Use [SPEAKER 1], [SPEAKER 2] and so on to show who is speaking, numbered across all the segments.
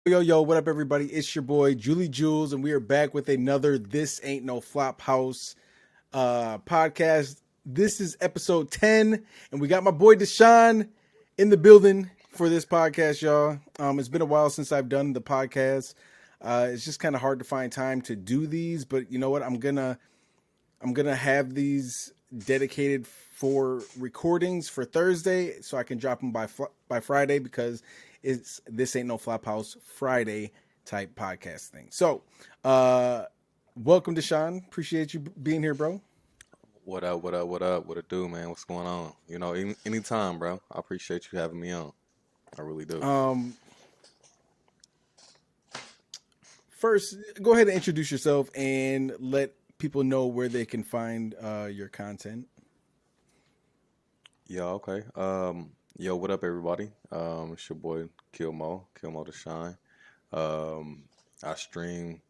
[SPEAKER 1] Yo, what up, everybody? It's your boy, Julie Jules, and we are back with another This Ain't No Flophouse podcast. This is episode 10, and we got my boy Deshaun in the building for this podcast, y'all. It's been a while since I've done the podcast. It's just kind of hard to find time to do these, but you know what? I'm gonna have these dedicated for recordings for Thursday, so I can drop them by Friday because it's This Ain't No Flophouse Friday type podcast thing. So, welcome to Sean. Appreciate you being here, bro.
[SPEAKER 2] What up, what up, what up? What it do, man? What's going on? Anytime, bro. I appreciate you having me on. I really do.
[SPEAKER 1] First, go ahead and introduce yourself and let people know where they can find your content.
[SPEAKER 2] Yeah, okay. What up, everybody? It's your boy Kilmo to Shine. I stream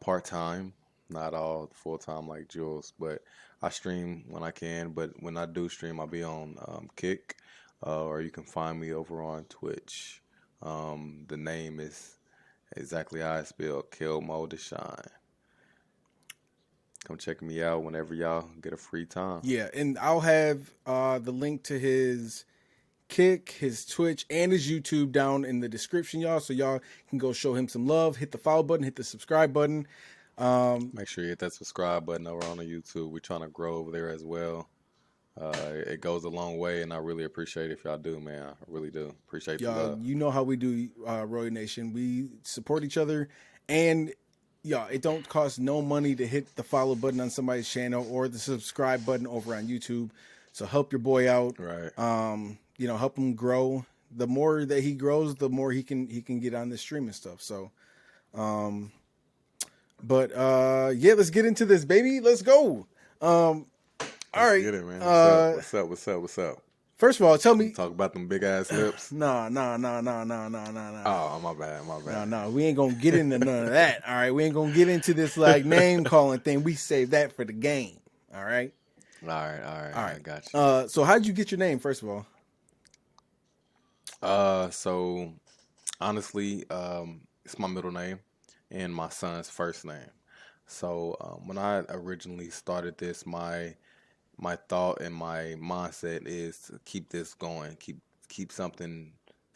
[SPEAKER 2] part-time, not all full-time like Jules, but I stream when I can. But when I do stream, I'll be on Kick, or you can find me over on Twitch. The name is exactly how I spell Kilmo to Shine. Come check me out whenever y'all get a free time.
[SPEAKER 1] Yeah, and I'll have the link to his Kick, his Twitch, and his YouTube down in the description, y'all. So y'all can go show him some love. Hit the follow button, hit the subscribe button.
[SPEAKER 2] Make sure you hit that subscribe button over on the YouTube. We're trying to grow over there as well. It goes a long way, and I really appreciate it if y'all do, man. I really do. Appreciate the
[SPEAKER 1] Y'all,
[SPEAKER 2] love.
[SPEAKER 1] you know how we do, Roy Nation. We support each other, and yeah, it don't cost no money to hit the follow button on somebody's channel or the subscribe button over on YouTube. So help your boy out.
[SPEAKER 2] Right.
[SPEAKER 1] Help him grow. The more that he grows, the more he can get on the streaming stuff. So, let's get into this, baby. Let's go. All right.
[SPEAKER 2] Get it, man. What's up?
[SPEAKER 1] First of all, tell me.
[SPEAKER 2] Talk about them big ass lips.
[SPEAKER 1] Nah.
[SPEAKER 2] Oh, my bad.
[SPEAKER 1] No, we ain't gonna get into none of that. All right, we ain't gonna get into this like name calling thing. We save that for the game. All right.
[SPEAKER 2] All right. I got you.
[SPEAKER 1] So how'd you get your name? First of all.
[SPEAKER 2] So honestly, it's my middle name and my son's first name. So when I originally started this, my thought and my mindset is to keep this going, keep something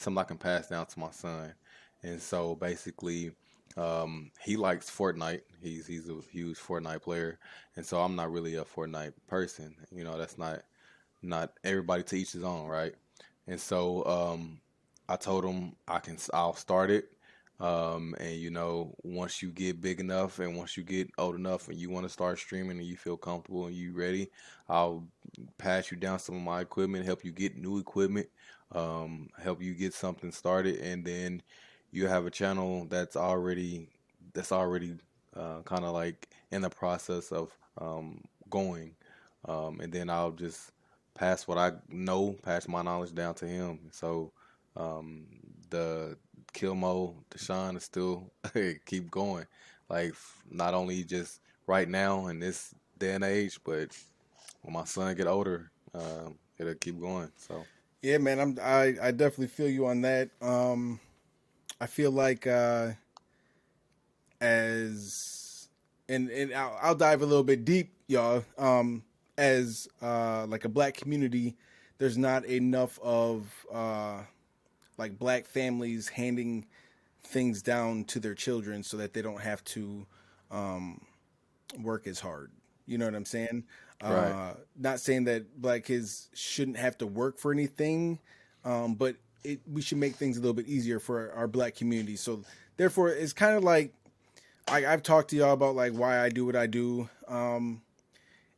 [SPEAKER 2] I can pass down to my son. And so basically, he likes Fortnite. He's a huge Fortnite player, and so I'm not really a Fortnite person. That's not everybody to each his own, right? And so I told him I'll start it. Once you get big enough and once you get old enough and you want to start streaming and you feel comfortable and you ready, I'll pass you down some of my equipment, help you get new equipment, help you get something started, and then you have a channel that's already kind of like in the process of going, and then I'll just pass what I know, pass my knowledge down to him. So the Kilmo Deshaun is still keep going. Like not only just right now in this day and age, but when my son get older, it'll keep going. So
[SPEAKER 1] Yeah, man, I definitely feel you on that. I feel like I'll dive a little bit deep, y'all. As like a black community, there's not enough of like black families handing things down to their children so that they don't have to work as hard. You know what I'm saying?
[SPEAKER 2] right,
[SPEAKER 1] Not saying that black kids shouldn't have to work for anything, but we should make things a little bit easier for our black community. So therefore, it's kind of like I've talked to y'all about like why I do what I do.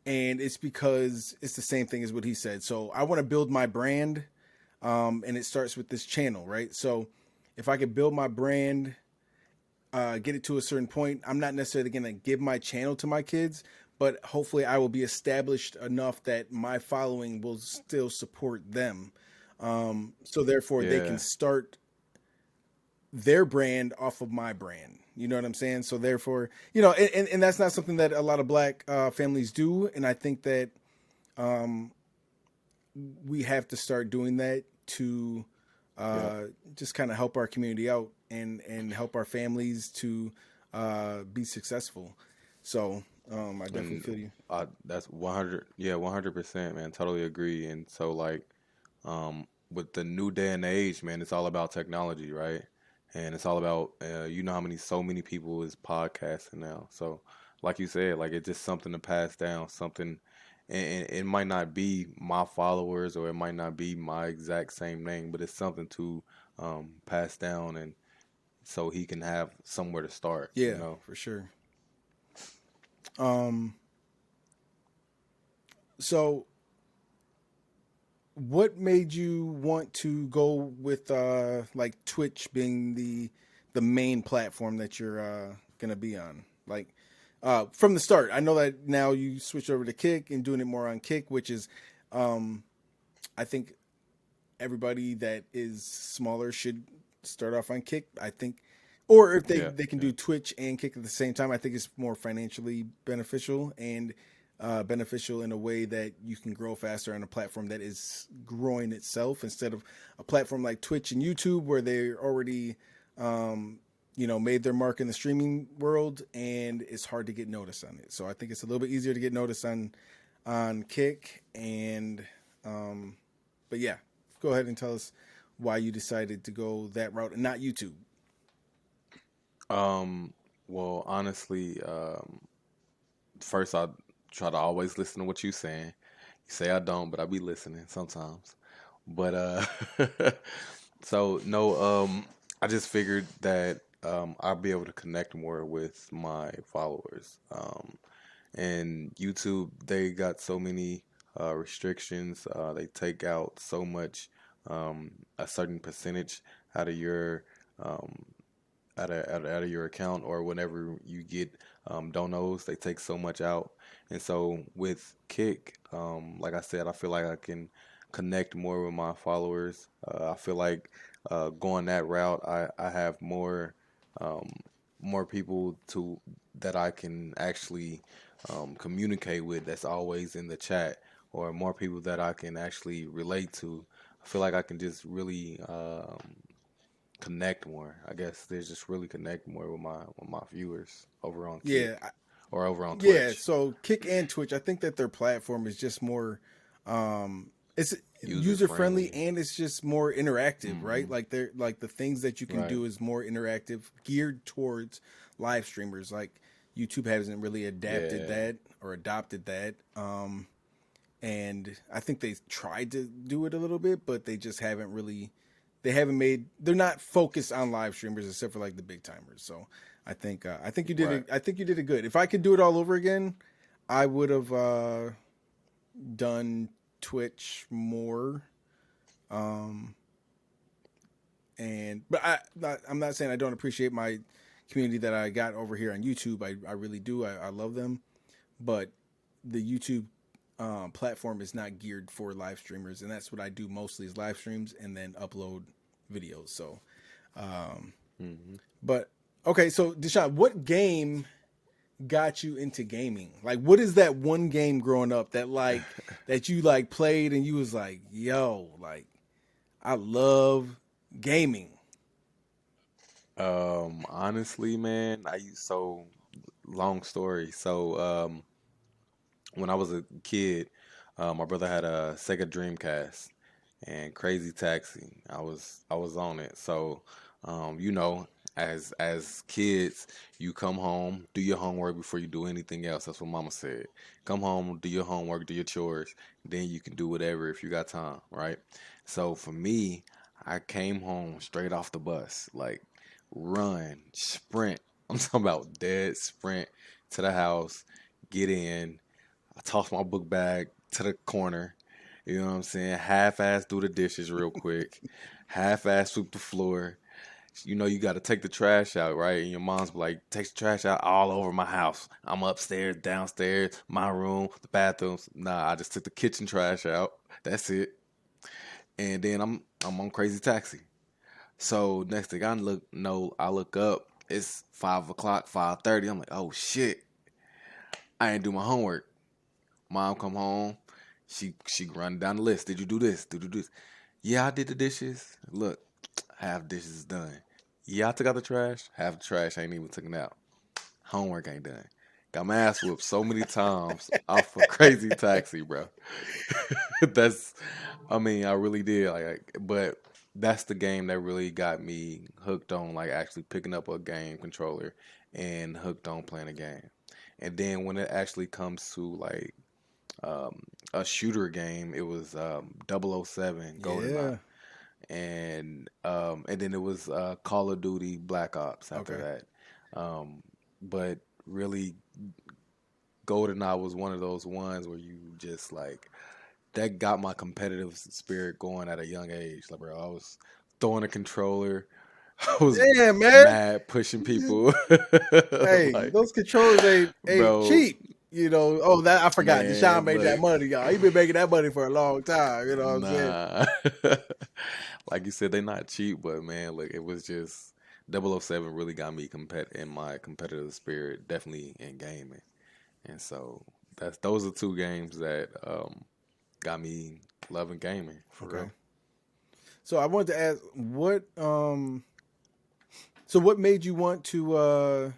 [SPEAKER 1] And it's because it's the same thing as what he said. So I want to build my brand, and it starts with this channel, right? So if I could build my brand, get it to a certain point, I'm not necessarily going to give my channel to my kids, but hopefully I will be established enough that my following will still support them. So therefore they can
[SPEAKER 2] yeah,
[SPEAKER 1] start their brand off of my brand. You know what I'm saying? So therefore, and that's not something that a lot of black families do. And I think that we have to start doing that to
[SPEAKER 2] Yeah.
[SPEAKER 1] just kind of help our community out and help our families to be successful. So I definitely
[SPEAKER 2] And
[SPEAKER 1] feel you.
[SPEAKER 2] that's 100. Yeah, 100%, man. Totally agree. And so like, with the new day and age, man, it's all about technology, right? And it's all about, you know how many, so many people is podcasting now. So, like you said, like it's just something to pass down, something, and it might not be my followers or it might not be my exact same name, but it's something to pass down, and so he can have somewhere to start, you
[SPEAKER 1] Yeah,
[SPEAKER 2] know?
[SPEAKER 1] for sure. Um, so what made you want to go with like Twitch being the main platform that you're gonna be on? Like from the start, I know that now you switched over to Kick and doing it more on Kick, which is um, I think everybody that is smaller should start off on Kick. I think, or if
[SPEAKER 2] Yeah,
[SPEAKER 1] they can
[SPEAKER 2] yeah,
[SPEAKER 1] do Twitch and Kick at the same time, I think it's more financially beneficial and beneficial in a way that you can grow faster on a platform that is growing itself instead of a platform like Twitch and YouTube where they're already um, made their mark in the streaming world and it's hard to get noticed on it. So I think it's a little bit easier to get noticed on Kick and um, but yeah, go ahead and tell us why you decided to go that route and not YouTube.
[SPEAKER 2] well, honestly, first I try to always listen to what you saying. You say I don't, but I be listening sometimes. But so no, I just figured that I'll be able to connect more with my followers. And YouTube, they got so many restrictions. They take out so much, a certain percentage out of your um, out of your account, or whenever you get donos, they take so much out. And so with Kick, like I said, I feel like I can connect more with my followers. I feel like going that route, I have um, more people to that I can actually communicate with. That's always in the chat, or more people that I can actually relate to. I feel like I can just really connect more. I guess there's just really connect more with my viewers over on
[SPEAKER 1] Yeah,
[SPEAKER 2] Kick or over on
[SPEAKER 1] yeah.
[SPEAKER 2] Twitch.
[SPEAKER 1] So Kick and Twitch, I think that their platform is just more, it's
[SPEAKER 2] User
[SPEAKER 1] user friendly
[SPEAKER 2] friendly.
[SPEAKER 1] and it's just more interactive, right?
[SPEAKER 2] Hmm.
[SPEAKER 1] Like they're like the things that you can
[SPEAKER 2] Right.
[SPEAKER 1] do is more interactive, geared towards live streamers. Like YouTube hasn't really adapted
[SPEAKER 2] Yeah.
[SPEAKER 1] that or adopted that. And I think they tried to do it a little bit, but they just haven't really. They haven't made. They're not focused on live streamers except for like the big timers. So I think you did
[SPEAKER 2] Right.
[SPEAKER 1] it. I think you did it good. If I could do it all over again, I would have done Twitch more. Um, and but I'm not saying I don't appreciate my community that I got over here on YouTube. I really do. I love them, but the YouTube platform is not geared for live streamers, and that's what I do mostly is live streams and then upload videos. So, um,
[SPEAKER 2] Hmm.
[SPEAKER 1] but okay, so Deshaun, what game got you into gaming? Like, what is that one game growing up that you like played and you was like, yo, like I love gaming.
[SPEAKER 2] Honestly, man, I used so long story. So, when I was a kid, my brother had a Sega Dreamcast and Crazy Taxi. I was on it. So, you know, as kids, you come home, do your homework before you do anything else. That's what Mama said. Come home, do your homework, do your chores, then you can do whatever if you got time, right? So for me, I came home straight off the bus, like run, sprint. I'm talking about dead sprint to the house, get in. I toss my book bag to the corner. You know what I'm saying? Half-ass do the dishes real quick. Half-ass sweep the floor. You know you got to take the trash out, right? And your mom's be like, "Take the trash out all over my house. I'm upstairs, downstairs, my room, the bathrooms." Nah, I just took the kitchen trash out. That's it. And then I'm on Crazy Taxi. So next thing I look up. It's 5 o'clock, 5:30. I'm like, oh shit, I ain't do my homework. Mom come home. She run down the list. Did you do this? Did you do this? Yeah, I did the dishes. Look, half dishes done. Yeah, I took out the trash. Half the trash ain't even taken out. Homework ain't done. Got my ass whooped so many times off a crazy taxi, bro. That's, I mean, I really did. But that's the game that really got me hooked on, like actually picking up a game controller and hooked on playing a game. And then when it actually comes to like um, a shooter game, it was 007 GoldenEye,
[SPEAKER 1] Yeah.
[SPEAKER 2] and then it was Call of Duty Black Ops after
[SPEAKER 1] Okay.
[SPEAKER 2] that. But really, GoldenEye was one of those ones where you just like that got my competitive spirit going at a young age. Like, bro, I was throwing a controller, I was
[SPEAKER 1] Damn, man.
[SPEAKER 2] mad pushing people,
[SPEAKER 1] Hey,
[SPEAKER 2] like,
[SPEAKER 1] those controllers ain't
[SPEAKER 2] bro,
[SPEAKER 1] cheap. You know, oh that I forgot. Deshaun
[SPEAKER 2] man,
[SPEAKER 1] made that
[SPEAKER 2] look,
[SPEAKER 1] money, y'all. He been making that money for a long time. You know what I'm saying?
[SPEAKER 2] nah, like you said, they're not cheap, but man, look, it was just 007 really got me in my competitive spirit, definitely in gaming, and so those are two games that got me loving gaming for
[SPEAKER 1] Okay.
[SPEAKER 2] real.
[SPEAKER 1] So I wanted to ask so what made you want to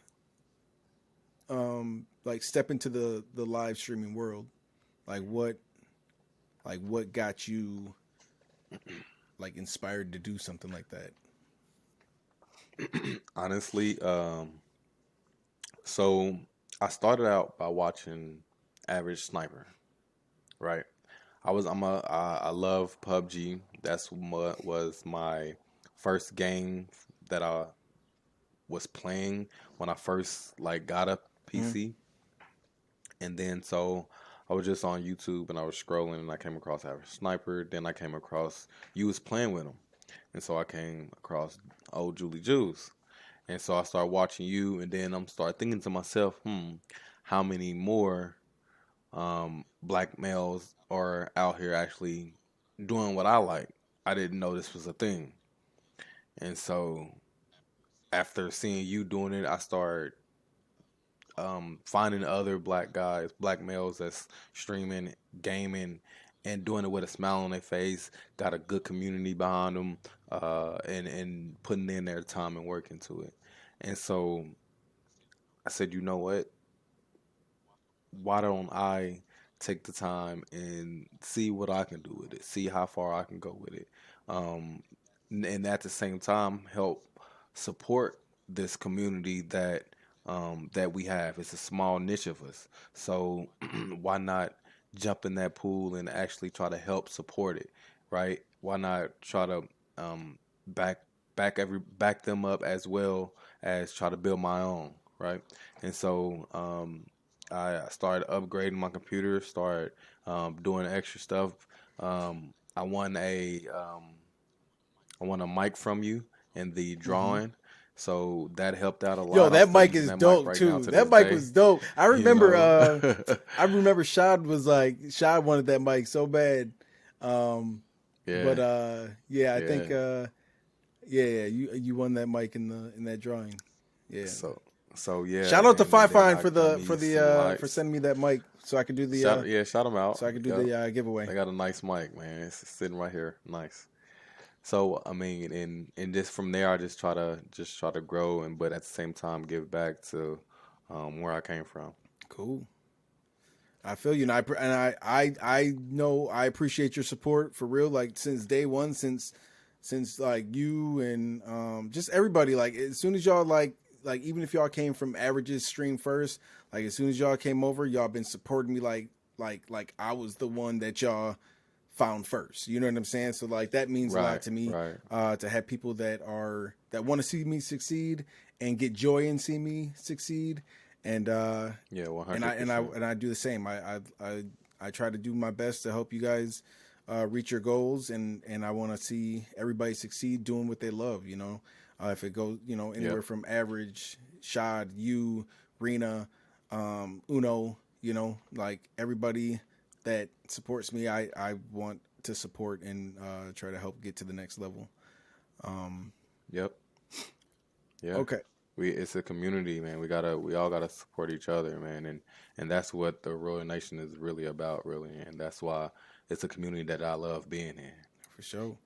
[SPEAKER 1] like step into the live streaming world? Like what got you like inspired to do something like that?
[SPEAKER 2] Honestly, so I started out by watching Average Sniper, right? I love PUBG. That's what was my first game that I was playing when I first like got a
[SPEAKER 1] Mm.
[SPEAKER 2] PC. And then so I was just on YouTube and I was scrolling and I came across Average Sniper. Then I came across you was playing with him. And so I came across old Julie Juice. And so I started watching you, and then I'm start thinking to myself, how many more black males are out here actually doing what I like? I didn't know this was a thing. And so after seeing you doing it, I started finding other black guys, black males that's streaming, gaming, and doing it with a smile on their face, got a good community behind them, and putting in their time and work into it. And so I said, you know what? Why don't I take the time and see what I can do with it, see how far I can go with it, um, and at the same time help support this community that we have. It's a small niche of us, so why not jump in that pool and actually try to help support it, right? Why not try to um, back back them up as well as try to build my own, right? And so I started upgrading my computer, started doing extra stuff. I won a mic from you in the
[SPEAKER 1] Hmm.
[SPEAKER 2] drawing, so that helped out a
[SPEAKER 1] Yo,
[SPEAKER 2] lot. I'm
[SPEAKER 1] that
[SPEAKER 2] still
[SPEAKER 1] mic
[SPEAKER 2] using
[SPEAKER 1] is
[SPEAKER 2] that mic
[SPEAKER 1] dope
[SPEAKER 2] right now
[SPEAKER 1] too.
[SPEAKER 2] to
[SPEAKER 1] That
[SPEAKER 2] this
[SPEAKER 1] mic
[SPEAKER 2] day.
[SPEAKER 1] was dope.
[SPEAKER 2] You know,
[SPEAKER 1] I remember Shad was like Shad wanted that mic so bad. Um but
[SPEAKER 2] yeah,
[SPEAKER 1] yeah, I
[SPEAKER 2] yeah.
[SPEAKER 1] think yeah, you won that mic in that drawing. Yeah.
[SPEAKER 2] So so yeah,
[SPEAKER 1] Shout out to
[SPEAKER 2] and
[SPEAKER 1] Five
[SPEAKER 2] then
[SPEAKER 1] Fine
[SPEAKER 2] I got me some
[SPEAKER 1] for
[SPEAKER 2] lights.
[SPEAKER 1] sending me that mic so I could do the
[SPEAKER 2] Shout them out. Yep,
[SPEAKER 1] giveaway.
[SPEAKER 2] they got a nice mic, man. It's sitting right here, nice. So I mean, and just from there, I just try to grow, and but at the same time, give back to where I came from.
[SPEAKER 1] Cool. I feel you, and I know I appreciate your support for real. Like since day one, since like you and just everybody. Like as soon as y'all like even if y'all came from averages stream first, like as soon as y'all came over, y'all been supporting me like I was the one that y'all found first. You know what I'm saying? So like that means a lot
[SPEAKER 2] Right,
[SPEAKER 1] to me
[SPEAKER 2] right.
[SPEAKER 1] to have people that want to see me succeed and get joy in seeing me succeed. And
[SPEAKER 2] Yeah, one
[SPEAKER 1] and
[SPEAKER 2] hundred percent.
[SPEAKER 1] I do the same. I try to do my best to help you guys reach your goals, and I want to see everybody succeed doing what they love. You know, if it goes, you know, anywhere
[SPEAKER 2] Yep,
[SPEAKER 1] from average, Shad, you, Rena, Uno, you know, like everybody that supports me, I want to support and try to help get to the next level. Um,
[SPEAKER 2] yep, yeah.
[SPEAKER 1] okay.
[SPEAKER 2] It's a community, man. We all gotta support each other, man, and that's what the Royal Nation is really about, really, and that's why it's a community that I love being in.
[SPEAKER 1] For sure.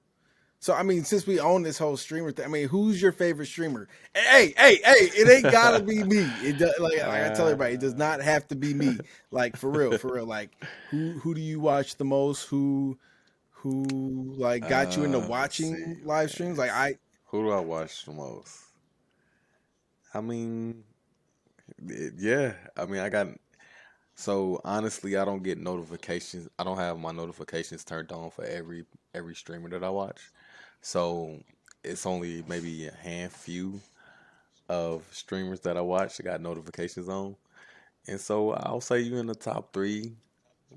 [SPEAKER 1] So I mean, since we own this whole streamer thing, I mean, who's your favorite streamer? Hey! It ain't gotta be me. It does, like I tell everybody, it does not have to be me. Like for real, for real. Like who do you watch the most? Who like got you into
[SPEAKER 2] Let's see,
[SPEAKER 1] watching live
[SPEAKER 2] man.
[SPEAKER 1] streams? Like I
[SPEAKER 2] Who do I watch the most? I mean, yeah. I mean, I got. So honestly, I don't get notifications. I don't have my notifications turned on for every streamer that I watch. So it's only maybe a few of streamers that I watch that got notifications on. And so I'll say you in the top three,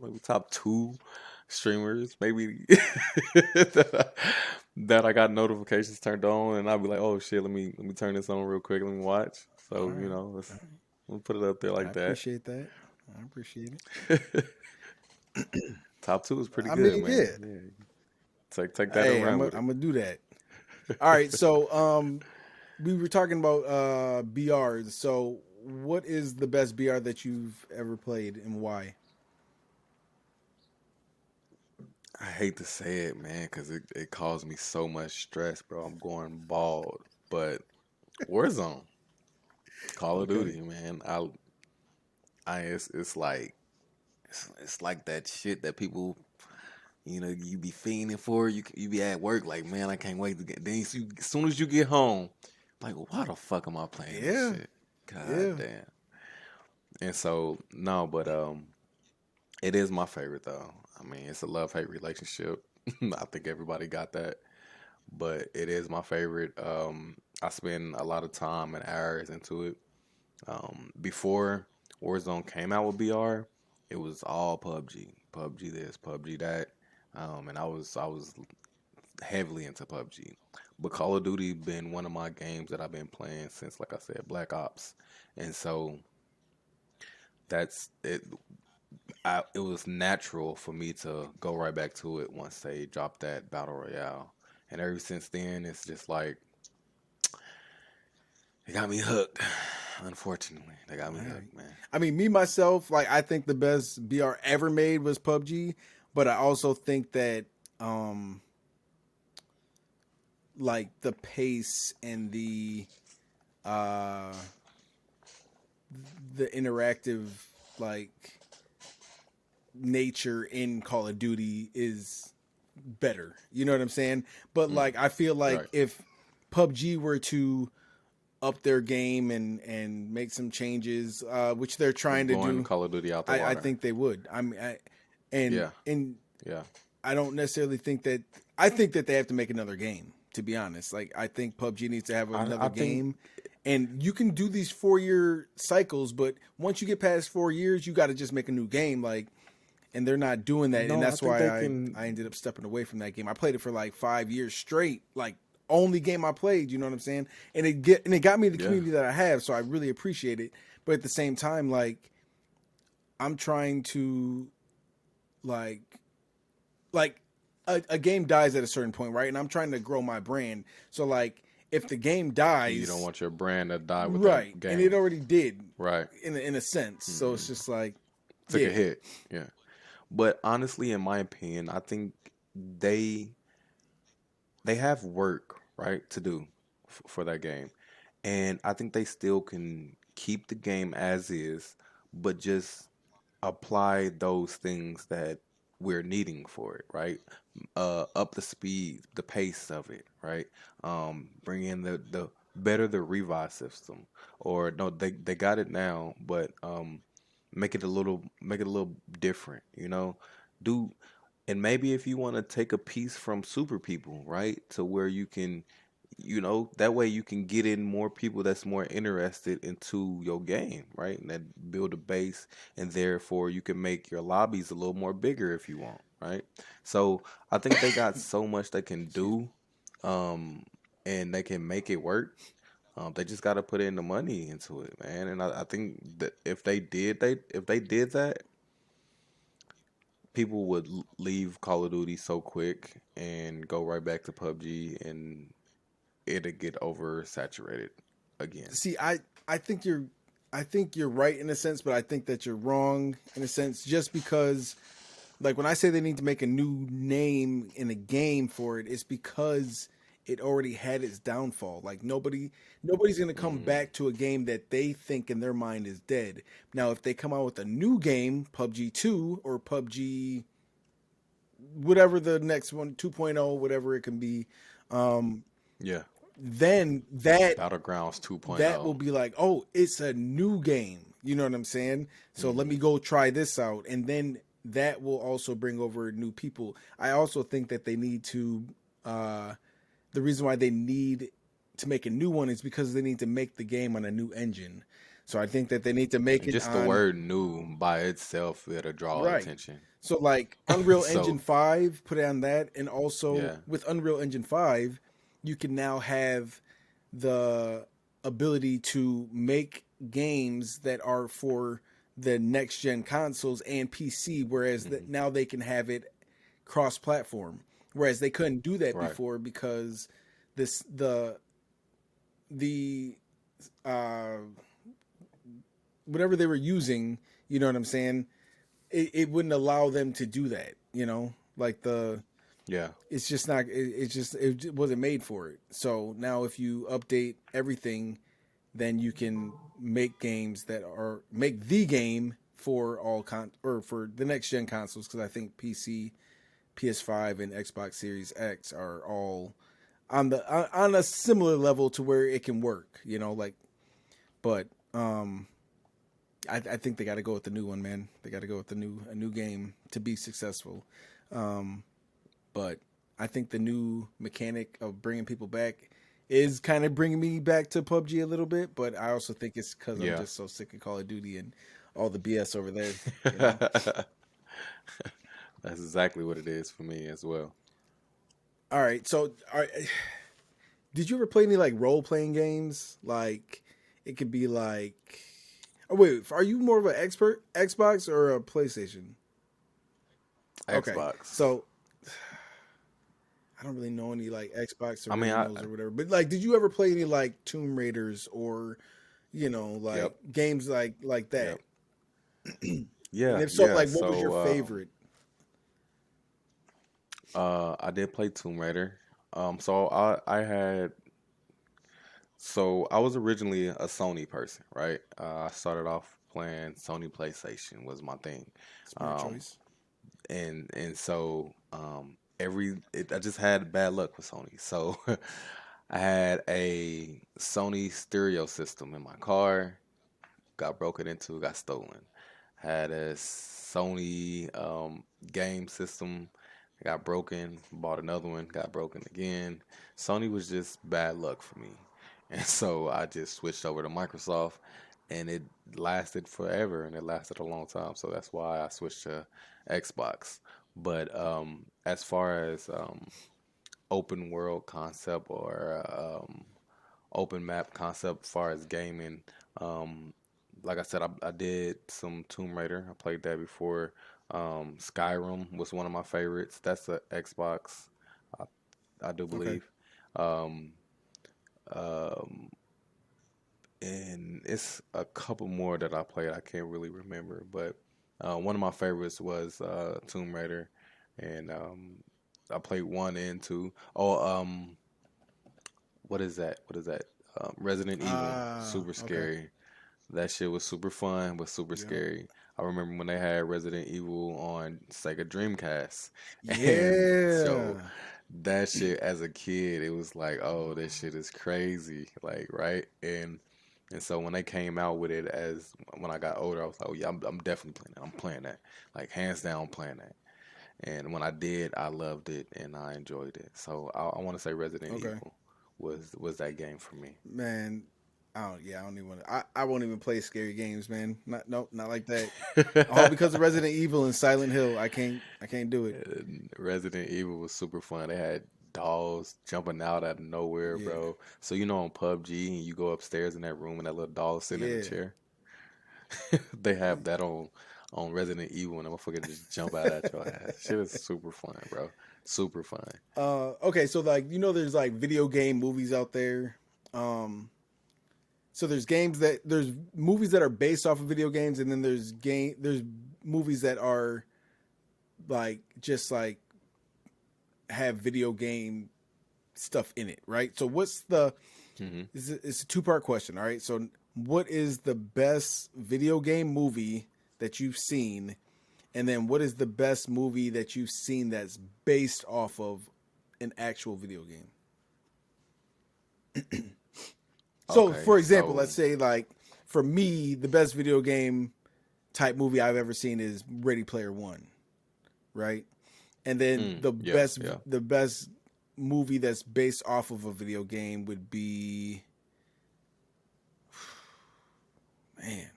[SPEAKER 2] maybe top two streamers, maybe that I got notifications turned on, and I'll be like, oh shit, let me turn this on real quick, let me watch.
[SPEAKER 1] all
[SPEAKER 2] So
[SPEAKER 1] right.
[SPEAKER 2] we'll put it up there
[SPEAKER 1] I
[SPEAKER 2] like that.
[SPEAKER 1] appreciate that. I appreciate it.
[SPEAKER 2] Top two is pretty
[SPEAKER 1] I
[SPEAKER 2] good,
[SPEAKER 1] mean,
[SPEAKER 2] man.
[SPEAKER 1] yeah.
[SPEAKER 2] Yeah, take that
[SPEAKER 1] Hey,
[SPEAKER 2] and run with
[SPEAKER 1] I'm
[SPEAKER 2] it.
[SPEAKER 1] gonna do that. All right, so we were talking about BRs. So what is the best BR that you've ever played and why?
[SPEAKER 2] I hate to say it, man, because it caused me so much stress, bro. I'm going bald, but Warzone, Call of
[SPEAKER 1] Okay.
[SPEAKER 2] Duty, man. It's like it's like that shit that people, you be fiending for. You be at work like, man, I can't wait to get. Then as soon as you get home, like, why the fuck am I playing this
[SPEAKER 1] Yeah.
[SPEAKER 2] shit? God
[SPEAKER 1] Yeah.
[SPEAKER 2] damn. And so no, but it is my favorite though. I mean, it's a love hate relationship. I think everybody got that, but it is my favorite. I spend a lot of time and hours into it. Before Warzone came out with BR, it was all PUBG, PUBG this, PUBG that, and I was heavily into PUBG. But Call of Duty been one of my games that I've been playing since, like I said, Black Ops, and so that's it. It was natural for me to go right back to it once they dropped that battle royale, and ever since then, it's just like they got me hooked. Unfortunately, they got me
[SPEAKER 1] All right.
[SPEAKER 2] hooked, man.
[SPEAKER 1] I mean, me myself, like I think the best BR ever made was PUBG, but I also think that um like the pace and uh the interactive like nature in Call of Duty is better. You know what I'm saying? But
[SPEAKER 2] Mm,
[SPEAKER 1] like I feel like
[SPEAKER 2] right.
[SPEAKER 1] if PUBG were to up their game and make some changes, which they're trying to
[SPEAKER 2] Blowing
[SPEAKER 1] do,
[SPEAKER 2] Call of Duty out the
[SPEAKER 1] I
[SPEAKER 2] water.
[SPEAKER 1] think they would. I mean, and
[SPEAKER 2] Yeah,
[SPEAKER 1] and
[SPEAKER 2] yeah.
[SPEAKER 1] I don't necessarily think that. I think that they have to make another game. To be honest, like I think PUBG needs to have
[SPEAKER 2] I
[SPEAKER 1] another
[SPEAKER 2] think
[SPEAKER 1] game, and you can do these 4 year cycles, but once you get past 4 years, you got to just make a new game. Like, and they're not doing that, and
[SPEAKER 2] no, I
[SPEAKER 1] that's
[SPEAKER 2] think
[SPEAKER 1] why
[SPEAKER 2] they
[SPEAKER 1] I
[SPEAKER 2] can.
[SPEAKER 1] I ended up stepping away from that game. I played it for like 5 years straight, like only game I played. You know what I'm saying? And it got me the
[SPEAKER 2] Yeah,
[SPEAKER 1] community that I have, so I really appreciate it. But at the same time, like I'm trying to like like a game dies at a certain point, right? And I'm trying to grow my brand. So like if the game
[SPEAKER 2] you don't
[SPEAKER 1] dies,
[SPEAKER 2] want your brand to die with that
[SPEAKER 1] right, and it
[SPEAKER 2] game.
[SPEAKER 1] already did
[SPEAKER 2] Right.
[SPEAKER 1] in a sense. So it's
[SPEAKER 2] Hmm.
[SPEAKER 1] just like,
[SPEAKER 2] Took a
[SPEAKER 1] yeah,
[SPEAKER 2] hit. Yeah. But honestly, in my opinion, I think they they have work right to do for that game, and I think they still can keep the game as is, but just apply those things that we're needing for it, right? Up the speed, the pace of it, right? Bring in the better the revive system, or no, they got it now, but make it a little different, Do and maybe if you want to take a piece from super people, right, to where you can that way you can get in more people that's more interested into your game, right? And that build a base, and therefore you can make your lobbies a little more bigger if you want, right? So I think they got so much they can
[SPEAKER 1] excuse me.
[SPEAKER 2] do, um, and they can make it work. They just got to put in the money into it, man. And I think that if they did that, people would leave Call of Duty so quick and go right back to PUBG, and it'll get oversaturated again.
[SPEAKER 1] See, I think you're right in a sense, but I think that you're wrong in a sense just because like when I say they need to make a new name in a game for it, it's because it already had its downfall. Like nobody's gonna come
[SPEAKER 2] Mm,
[SPEAKER 1] back to a game that they think in their mind is dead. Now, if they come out with a new game, PUBG 2 or PUBG whatever the next one, 2.0, whatever it can be, um,
[SPEAKER 2] yeah,
[SPEAKER 1] then
[SPEAKER 2] Battlegrounds 2.0.
[SPEAKER 1] that will be like, oh, it's a new game. You know what I'm saying? So let me
[SPEAKER 2] Mm-hmm.
[SPEAKER 1] go try this out. And then that will also bring over new people. I also think that they need to, the reason why they need to make a new one is because they need to make the game on a new engine. So I think that they need to make
[SPEAKER 2] And
[SPEAKER 1] it
[SPEAKER 2] just the
[SPEAKER 1] on,
[SPEAKER 2] word "new" by itself it'll draw
[SPEAKER 1] right.
[SPEAKER 2] attention.
[SPEAKER 1] So like Unreal Engine
[SPEAKER 2] So
[SPEAKER 1] 5, put it on that. And also
[SPEAKER 2] yeah,
[SPEAKER 1] with Unreal Engine 5, you can now have the ability to make games that are for the next gen consoles and PC, whereas
[SPEAKER 2] hmm
[SPEAKER 1] now they can have it cross platform. Whereas they couldn't do that
[SPEAKER 2] right,
[SPEAKER 1] before because this the uh whatever they were using, you know what I'm saying? It wouldn't allow them to do that, you know? Like
[SPEAKER 2] yeah,
[SPEAKER 1] it's just not it wasn't made for it. So now if you update everything, then you can make games that are make the game for all or for the next gen consoles, because I think PC, PS5 and Xbox Series X are all on a similar level to where it can work, you know, like. But I think they got to go with the new one, man. They got to go with a new game to be successful. Um, but I think the new mechanic of bringing people back is kind of bringing me back to PUBG a little bit. But I also think it's because I'm
[SPEAKER 2] yeah.
[SPEAKER 1] just so sick of Call of Duty and all the BS over there. You know.
[SPEAKER 2] That's exactly what it is for me as well.
[SPEAKER 1] All right. So, did you ever play any like role playing games? Like it could be like. Oh wait, are you more of an expert Xbox or a PlayStation? Okay,
[SPEAKER 2] Xbox.
[SPEAKER 1] so I don't really know any like Xbox
[SPEAKER 2] I mean, I
[SPEAKER 1] originals or whatever. But like, did you ever play any like Tomb Raiders or like
[SPEAKER 2] yep,
[SPEAKER 1] games like that?
[SPEAKER 2] yep,
[SPEAKER 1] And
[SPEAKER 2] yeah,
[SPEAKER 1] if so,
[SPEAKER 2] yeah.
[SPEAKER 1] like, what was your
[SPEAKER 2] So
[SPEAKER 1] favorite?
[SPEAKER 2] I did play Tomb Raider. So I had so I was originally a Sony person, right? I started off playing Sony PlayStation was my thing.
[SPEAKER 1] Smart
[SPEAKER 2] Um,
[SPEAKER 1] choice.
[SPEAKER 2] and so I just had bad luck with Sony. So I had a Sony stereo system in my car, got broken into, got stolen. Had a Sony game system, got broken, bought another one, got broken again. Sony was just bad luck for me. And so I just switched over to Microsoft and it lasted forever and it lasted a long time. So that's why I switched to Xbox. But as far as open world concept or open map concept, as far as gaming, um, like I said, I did some Tomb Raider. I played that before. Skyrim was one of my favorites. That's a Xbox, I, I do
[SPEAKER 1] Okay.
[SPEAKER 2] believe. Um, um, and it's a couple more that I played. I can't really remember, but one of my favorites was Tomb Raider, and I played one and two. Oh, what is that? What is that? Resident Evil,
[SPEAKER 1] Ah,
[SPEAKER 2] super
[SPEAKER 1] okay.
[SPEAKER 2] scary. That shit was super fun, but super
[SPEAKER 1] Yep.
[SPEAKER 2] scary. I remember when they had Resident Evil on Sega Dreamcast, and so
[SPEAKER 1] Yeah.
[SPEAKER 2] that shit as a kid, it was like, oh, this shit is crazy, like right, and so when they came out with it, as when I got older, I was like, oh yeah, I'm definitely playing that. I'm playing that, like hands down, playing that. And when I did, I loved it and I enjoyed it. So I want to say Resident
[SPEAKER 1] Okay.
[SPEAKER 2] Evil was that game for me.
[SPEAKER 1] Man, I don't. Yeah, I don't even want to. I won't even play scary games, man. Not nope, not like that. All because of Resident Evil and Silent Hill. I can't do it.
[SPEAKER 2] And Resident Evil was super fun. They had dolls jumping out out of nowhere,
[SPEAKER 1] Yeah.
[SPEAKER 2] bro. So you know on PUBG and you go upstairs in that room and that little doll sitting in a
[SPEAKER 1] Yeah.
[SPEAKER 2] chair. They have that on Resident Evil and the motherfucker just jump out at your ass. Shit is super fun, bro. Super fun.
[SPEAKER 1] Okay, so like there's like video game movies out there. Um so there's movies that are based off of video games, and then there's movies that are like just like have video game stuff in it, right? So what's the
[SPEAKER 2] Hmm.
[SPEAKER 1] it's a two-part question, all right? So what is the best video game movie that you've seen? And then what is the best movie that you've seen that's based off of an actual video game? So
[SPEAKER 2] Okay,
[SPEAKER 1] for example,
[SPEAKER 2] so
[SPEAKER 1] let's say like for me, the best video game type movie I've ever seen is Ready Player One, right? And then
[SPEAKER 2] yeah, yeah.
[SPEAKER 1] the best movie that's based off of a video game would be, man.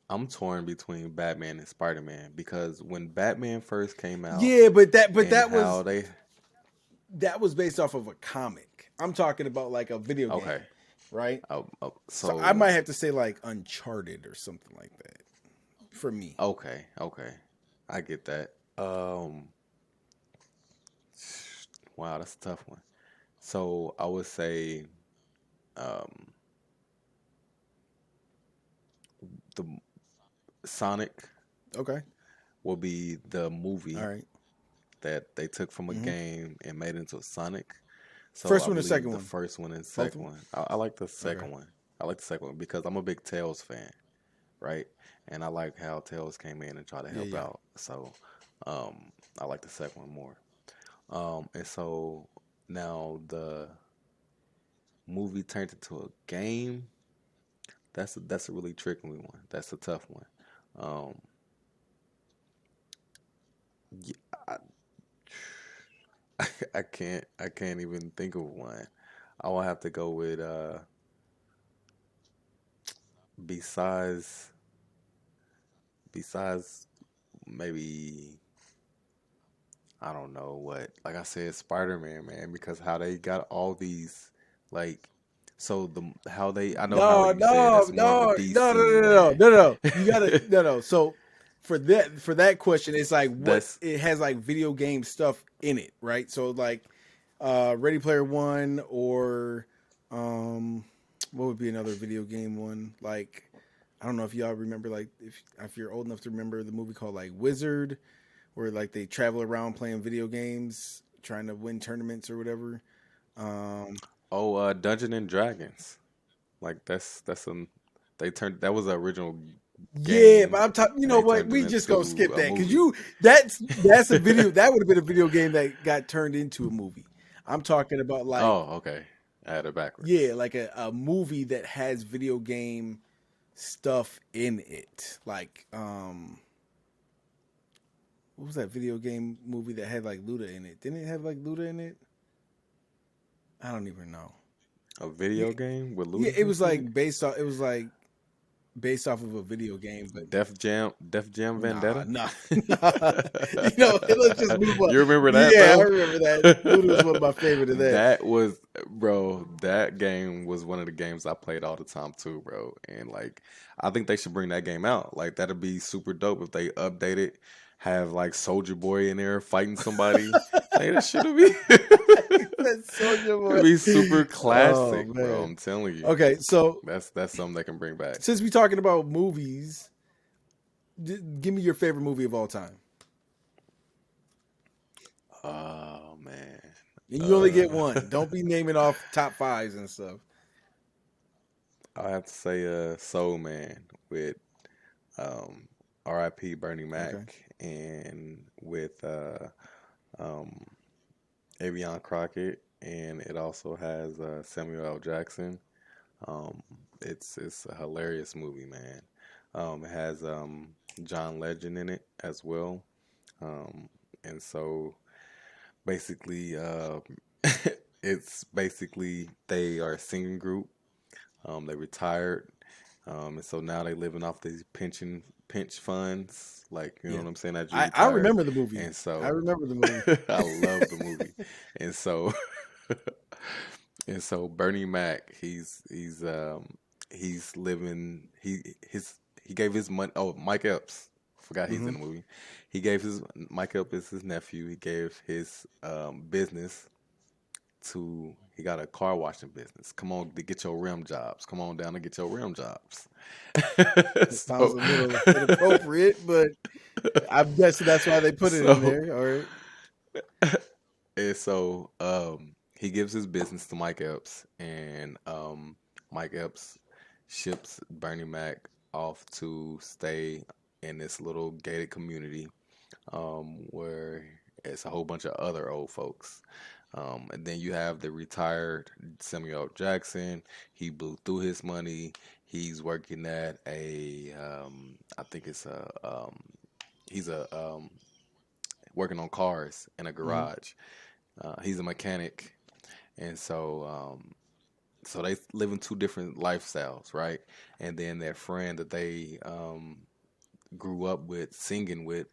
[SPEAKER 2] I'm torn between Batman and Spider-Man because when Batman first came out
[SPEAKER 1] Yeah, but
[SPEAKER 2] and how they
[SPEAKER 1] that was based off of a comic. I'm talking about like a video
[SPEAKER 2] okay,
[SPEAKER 1] game, right? So I
[SPEAKER 2] so
[SPEAKER 1] might have to say like Uncharted or something like that for me.
[SPEAKER 2] okay, I get that. Wow, that's a tough one. So I would say um the Sonic
[SPEAKER 1] Okay.
[SPEAKER 2] will be the
[SPEAKER 1] All
[SPEAKER 2] movie
[SPEAKER 1] right.
[SPEAKER 2] that they took from a
[SPEAKER 1] Mm-hmm.
[SPEAKER 2] game and made into a Sonic. So
[SPEAKER 1] First
[SPEAKER 2] I
[SPEAKER 1] one or
[SPEAKER 2] believe
[SPEAKER 1] second
[SPEAKER 2] the
[SPEAKER 1] one?
[SPEAKER 2] first one and
[SPEAKER 1] Both of
[SPEAKER 2] second
[SPEAKER 1] them?
[SPEAKER 2] one. I like the
[SPEAKER 1] Okay.
[SPEAKER 2] second one. I like the second one because I'm a big Tails fan, right? And I like how Tails came in and tried to
[SPEAKER 1] Yeah,
[SPEAKER 2] help
[SPEAKER 1] yeah.
[SPEAKER 2] out. So I like the second one more. And so now the movie turned into a game. That's a really tricky one. That's a tough one. Um, yeah, I can't even think of one. I will have to go with besides besides maybe I don't know what. Like I said, Spider-Man, man, because how they got all these like so the how they I know how
[SPEAKER 1] No,
[SPEAKER 2] you said
[SPEAKER 1] no,
[SPEAKER 2] that's more of a
[SPEAKER 1] no, no, no,
[SPEAKER 2] DC,
[SPEAKER 1] no, no,
[SPEAKER 2] man.
[SPEAKER 1] no, no. You gotta no. So for that question, it's like what
[SPEAKER 2] That's
[SPEAKER 1] it has like video game stuff in it, right? So like Ready Player One or um what would be another video game one? Like I don't know if y'all remember like if you're old enough to remember the movie called like Wizard, where like they travel around playing video games, trying to win tournaments or whatever. Um
[SPEAKER 2] Dungeon and Dragons. Like that's they turned that was the original
[SPEAKER 1] Yeah, but
[SPEAKER 2] game
[SPEAKER 1] I'm talking. You
[SPEAKER 2] and
[SPEAKER 1] know
[SPEAKER 2] they
[SPEAKER 1] what?
[SPEAKER 2] turned it
[SPEAKER 1] We just gonna
[SPEAKER 2] into
[SPEAKER 1] skip
[SPEAKER 2] a
[SPEAKER 1] that because
[SPEAKER 2] movie.
[SPEAKER 1] that's a video that would have been a video game that got turned into a movie. I'm talking about like
[SPEAKER 2] Oh, okay. I had it backwards.
[SPEAKER 1] yeah, like a movie that has video game stuff in it. Like what was that video game movie that had like Luda in it? Didn't it have like Luda in it? I don't even know.
[SPEAKER 2] A
[SPEAKER 1] Yeah,
[SPEAKER 2] video game with
[SPEAKER 1] yeah, it was
[SPEAKER 2] Ludacris in it?
[SPEAKER 1] like based off. It was like based off of a video game, but
[SPEAKER 2] Def Jam
[SPEAKER 1] nah,
[SPEAKER 2] Vendetta?
[SPEAKER 1] nah, nah. You know, let's just move on.
[SPEAKER 2] You remember that
[SPEAKER 1] Yeah, I
[SPEAKER 2] though?
[SPEAKER 1] remember that. Luda was one of my favorite of that.
[SPEAKER 2] That was, bro, that game was one of the games I played all the time too, bro. And like, I think they should bring that game out. Like, that'd be super dope if they update it, have like Soldier Boy in there fighting somebody. Like, that should be,
[SPEAKER 1] That Soldier
[SPEAKER 2] it'd
[SPEAKER 1] Boy.
[SPEAKER 2] be super
[SPEAKER 1] Oh
[SPEAKER 2] classic, bro.
[SPEAKER 1] man.
[SPEAKER 2] I'm telling you.
[SPEAKER 1] Okay, so
[SPEAKER 2] That's something they can bring back.
[SPEAKER 1] since we're talking about movies, give me your favorite movie of all time,
[SPEAKER 2] Oh man.
[SPEAKER 1] and you only get
[SPEAKER 2] Uh,
[SPEAKER 1] one. Don't be naming off top fives and stuff.
[SPEAKER 2] I have to say, Soul Man with um, R.I.P. Bernie Mac,
[SPEAKER 1] Okay.
[SPEAKER 2] and with um, Avion Crockett, and it also has Samuel L. Jackson. Um, it's a hilarious movie, man. It has John Legend in it as well, um, and so basically, it's basically they are a singing group. They retired, and so now they living off these pinch funds, like you know
[SPEAKER 1] Yeah,
[SPEAKER 2] what I'm saying, that you
[SPEAKER 1] I
[SPEAKER 2] retired.
[SPEAKER 1] remember the movie.
[SPEAKER 2] And
[SPEAKER 1] I
[SPEAKER 2] so
[SPEAKER 1] remember the movie.
[SPEAKER 2] I love the movie, and so and so Bernie Mac, he's living he gave his money. Oh, Mike Epps, forgot he's
[SPEAKER 1] Hmm.
[SPEAKER 2] in the movie. He gave his Mike Epps is his nephew. He gave his business to he got a car washing business. Come on to get your rim jobs. Come on down to get your rim jobs.
[SPEAKER 1] It sounds
[SPEAKER 2] so
[SPEAKER 1] a little inappropriate, but I'm guessing that's why they put it in
[SPEAKER 2] so
[SPEAKER 1] there. All right.
[SPEAKER 2] and so he gives his business to Mike Epps, and Mike Epps ships Bernie Mac off to stay in this little gated community where it's a whole bunch of other old folks. And then you have the retired Samuel L. Jackson. He blew through his money. He's working at I think it's he's a working on cars in a
[SPEAKER 1] Mm-hmm.
[SPEAKER 2] garage. He's a mechanic, and so they live in two different lifestyles, right? And then their friend that they grew up with, singing with,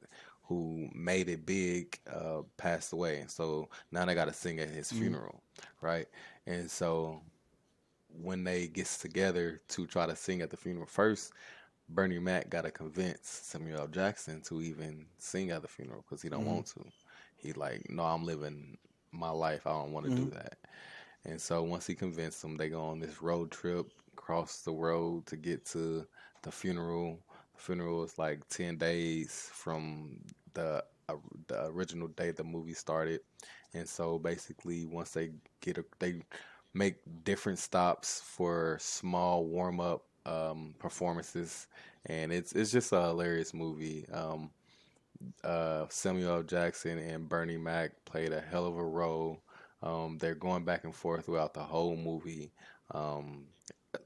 [SPEAKER 2] who made it big, passed away. And so now they got to sing at his
[SPEAKER 1] Mm-hmm.
[SPEAKER 2] funeral, right? And so when they gets together to try to sing at the funeral first, Bernie Mac got to convince Samuel L. Jackson to even sing at the funeral because he don't
[SPEAKER 1] Mm-hmm.
[SPEAKER 2] want to. He like, no, I'm living my life. I don't want to
[SPEAKER 1] Mm-hmm.
[SPEAKER 2] do that. And so once he convinced them, they go on this road trip, cross the road to get to the funeral. The funeral is like 10 days from the the original day the movie started. And so basically once they make different stops for small warm up performances, and it's just a hilarious movie. Samuel L. Jackson and Bernie Mac played a hell of a role. They're going back and forth throughout the whole movie. Um,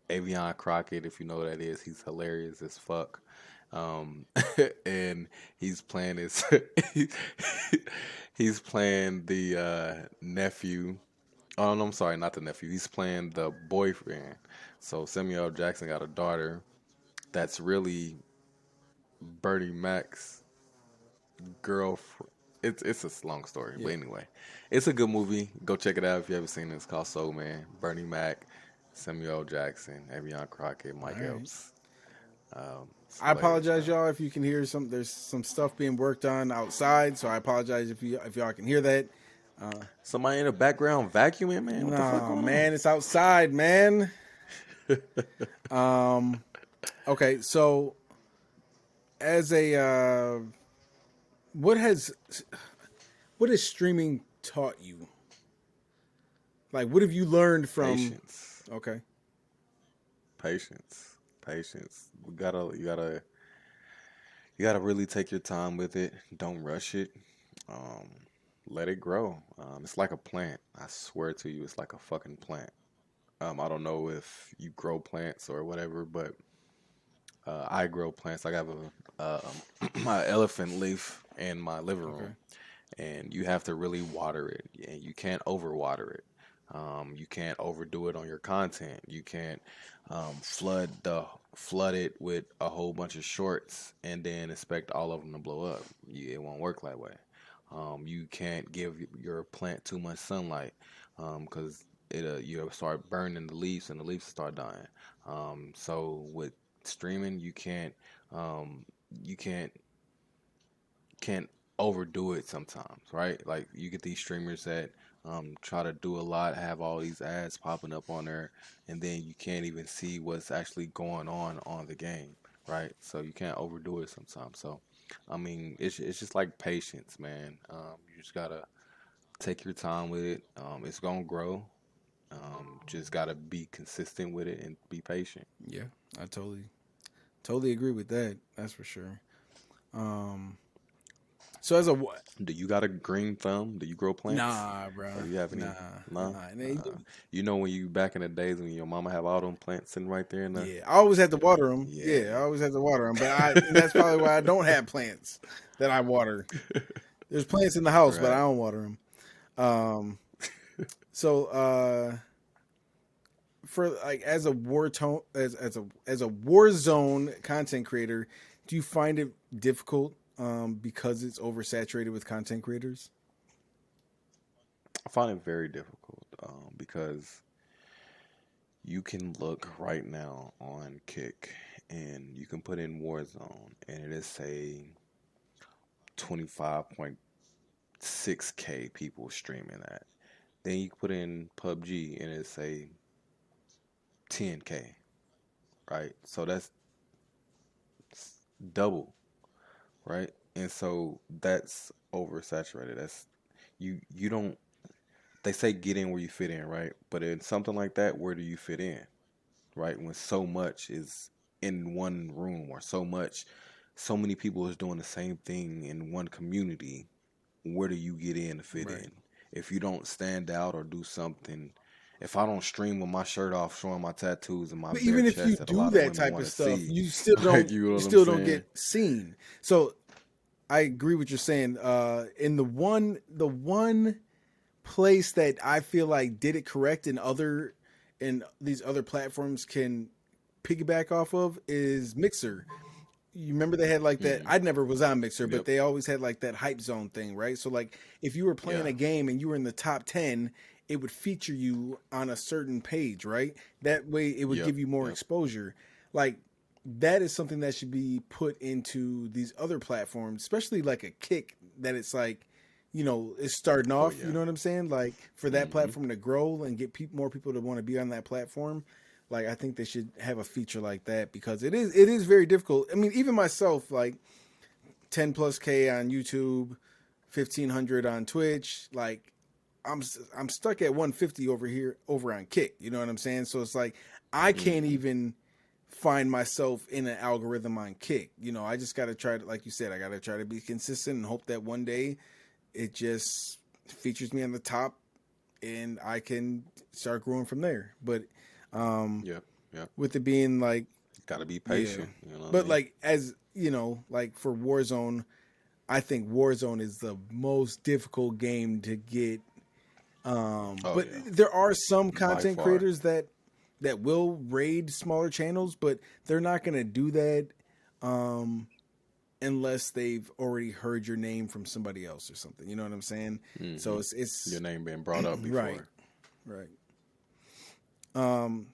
[SPEAKER 2] Avion Crockett, if you know what that is, he's hilarious as fuck. Um, and he's playing his he's playing the nephew. Oh no, I'm sorry, not the nephew. He's playing the boyfriend. So Samuel L. Jackson got a daughter that's really Bernie Mac's girlfriend. It's a long story, but
[SPEAKER 1] Yeah.
[SPEAKER 2] anyway, it's a good movie. Go check it out if you haven't seen it. It's called Soul Man. Bernie Mac, Samuel L. Jackson, Avion Crockett,
[SPEAKER 1] All
[SPEAKER 2] Mike
[SPEAKER 1] right.
[SPEAKER 2] Epps. It's
[SPEAKER 1] I
[SPEAKER 2] hilarious,
[SPEAKER 1] apologize,
[SPEAKER 2] bro.
[SPEAKER 1] y'all, if you can hear some. There's some stuff being worked on outside, so I apologize if y'all can hear that.
[SPEAKER 2] Somebody in the background vacuuming, man. What the fuck
[SPEAKER 1] No,
[SPEAKER 2] going on?
[SPEAKER 1] man, it's outside, man. Um. Okay, so as a what has what has streaming taught you? Like, what have you learned from?
[SPEAKER 2] Patience,
[SPEAKER 1] Okay.
[SPEAKER 2] patience. You gotta really take your time with it. Don't rush it. Um, Let it grow. It's like a plant. I swear to you, it's like a fucking plant. I don't know if you grow plants or whatever, but I grow plants. I have my elephant leaf in my living
[SPEAKER 1] Okay.
[SPEAKER 2] room, and you have to really water it, and you can't overwater it. You can't overdo it on your content. You can't flood it with a whole bunch of shorts and then expect all of them to blow up. It won't work that way. You can't give your plant too much sunlight because you'll start burning the leaves and the leaves start dying. So with streaming, um, you can't overdo it sometimes, right? Like you get these streamers that try to do a lot, have all these ads popping up on there, and then you can't even see what's actually going on the game, right? So you can't overdo it sometimes. So, I mean, it's just like patience, man. You just gotta take your time with it. It's gonna grow. Just gotta be consistent with it and be patient.
[SPEAKER 1] Yeah, I totally agree with that. That's for sure. Um. So as a
[SPEAKER 2] Do you got a green thumb? Do you grow plants?
[SPEAKER 1] nah, bro,
[SPEAKER 2] Or you have
[SPEAKER 1] nah,
[SPEAKER 2] any? No.
[SPEAKER 1] nah.
[SPEAKER 2] You know when you back in the days when your mama have all them plants sitting right there in the.
[SPEAKER 1] Yeah, I always had to water them. Yeah, I
[SPEAKER 2] Yeah.
[SPEAKER 1] always had to water them. But and that's probably why I don't have plants that I water. There's plants in the house, but I
[SPEAKER 2] Right.
[SPEAKER 1] don't water them. Um, so for like as a war tone as a war zone content creator, do you find it difficult because it's oversaturated with content creators?
[SPEAKER 2] I find it very difficult because you can look right now on Kick and you can put in Warzone and it is say 25.6K people streaming that. Then you put in PUBG and it say 10K, right? So that's double, right? And so that's oversaturated. That's you don't they say get in where you fit in, right? But in something like that, where do you fit in, right? When so much is in one room or so many people is doing the same thing in one community, where do you get in to fit
[SPEAKER 1] Right.
[SPEAKER 2] in? If you don't stand out or do something, if I don't stream with my shirt off, showing my tattoos and my
[SPEAKER 1] But
[SPEAKER 2] bare
[SPEAKER 1] even if you
[SPEAKER 2] chest that a
[SPEAKER 1] do
[SPEAKER 2] lot of
[SPEAKER 1] that
[SPEAKER 2] women
[SPEAKER 1] type
[SPEAKER 2] want
[SPEAKER 1] of
[SPEAKER 2] to
[SPEAKER 1] stuff,
[SPEAKER 2] see,
[SPEAKER 1] you still
[SPEAKER 2] like
[SPEAKER 1] don't
[SPEAKER 2] you know
[SPEAKER 1] you
[SPEAKER 2] what I'm
[SPEAKER 1] still don't
[SPEAKER 2] saying?
[SPEAKER 1] get seen. So I agree with you're saying. In the one place that I feel like did it correct and these other platforms can piggyback off of is Mixer. You remember they had like that.
[SPEAKER 2] Hmm.
[SPEAKER 1] I never was on Mixer, but
[SPEAKER 2] Yep.
[SPEAKER 1] they always had like that hype zone thing, right? So like if you were playing
[SPEAKER 2] Yeah.
[SPEAKER 1] a game and you were in the top 10, it would feature you on a certain page, right? That way it would
[SPEAKER 2] Yep.
[SPEAKER 1] give you more
[SPEAKER 2] Yep.
[SPEAKER 1] exposure. Like that is something that should be put into these other platforms, especially like a Kick that it's like, it's starting
[SPEAKER 2] Oh
[SPEAKER 1] off, you
[SPEAKER 2] yeah.
[SPEAKER 1] know what I'm saying? Like for that
[SPEAKER 2] Hmm.
[SPEAKER 1] platform to grow and get more people to want to be on that platform, like I think they should have a feature like that because it is very difficult. I mean, even myself, like 10 plus K on YouTube, 1,500 on Twitch, like I'm stuck at 150 over on Kick. You know what I'm saying? So it's like I can't
[SPEAKER 2] Hmm.
[SPEAKER 1] even find myself in an algorithm on Kick. I just got to try to, like you said, I got to try to be consistent and hope that one day it just features me on the top and I can start growing from there. But um,
[SPEAKER 2] Yep. Yep.
[SPEAKER 1] with it being like,
[SPEAKER 2] Got to be
[SPEAKER 1] yeah,
[SPEAKER 2] patient. You know what I
[SPEAKER 1] but
[SPEAKER 2] mean?
[SPEAKER 1] like as like for Warzone, I think Warzone is the most difficult game to get.
[SPEAKER 2] Oh
[SPEAKER 1] But
[SPEAKER 2] yeah.
[SPEAKER 1] there are some
[SPEAKER 2] By
[SPEAKER 1] content
[SPEAKER 2] far.
[SPEAKER 1] creators that will raid smaller channels, but they're not going to do that um, unless they've already heard your name from somebody else or something. You know what I'm saying? So
[SPEAKER 2] Hmm.
[SPEAKER 1] it's
[SPEAKER 2] Your name been brought up
[SPEAKER 1] right,
[SPEAKER 2] before.
[SPEAKER 1] right.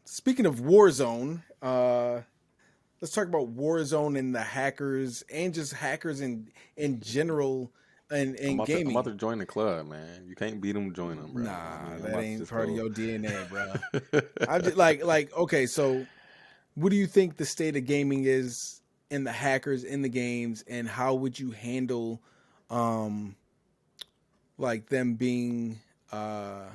[SPEAKER 1] Speaking of Warzone, let's talk about Warzone and the hackers and just hackers in general and
[SPEAKER 2] I'm
[SPEAKER 1] in
[SPEAKER 2] about to I'm about
[SPEAKER 1] gaming.
[SPEAKER 2] to join the club, man. You can't beat them, join them, bro. I
[SPEAKER 1] Nah,
[SPEAKER 2] mean, I'm
[SPEAKER 1] that
[SPEAKER 2] about to
[SPEAKER 1] ain't
[SPEAKER 2] just
[SPEAKER 1] part of
[SPEAKER 2] go.
[SPEAKER 1] your DNA, bro. I'm just like okay, so what do you think the state of gaming is in the hackers in the games, and how would you handle um like them being uh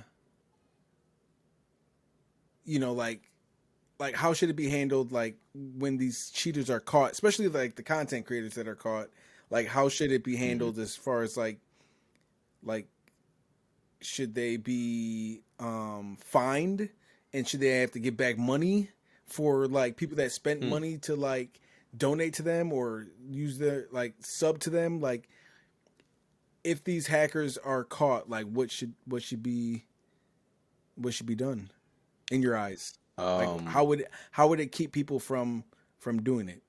[SPEAKER 1] like how should it be handled like when these cheaters are caught, especially like the content creators that are caught, like how should it be
[SPEAKER 2] Hmm.
[SPEAKER 1] handled as far as like should they be fined, and should they have to give back money for like people that spent
[SPEAKER 2] Hmm.
[SPEAKER 1] money to like donate to them or use their like sub to them, like if these hackers are caught, like what should be done in your eyes, like
[SPEAKER 2] Um,
[SPEAKER 1] how would it keep people from doing it?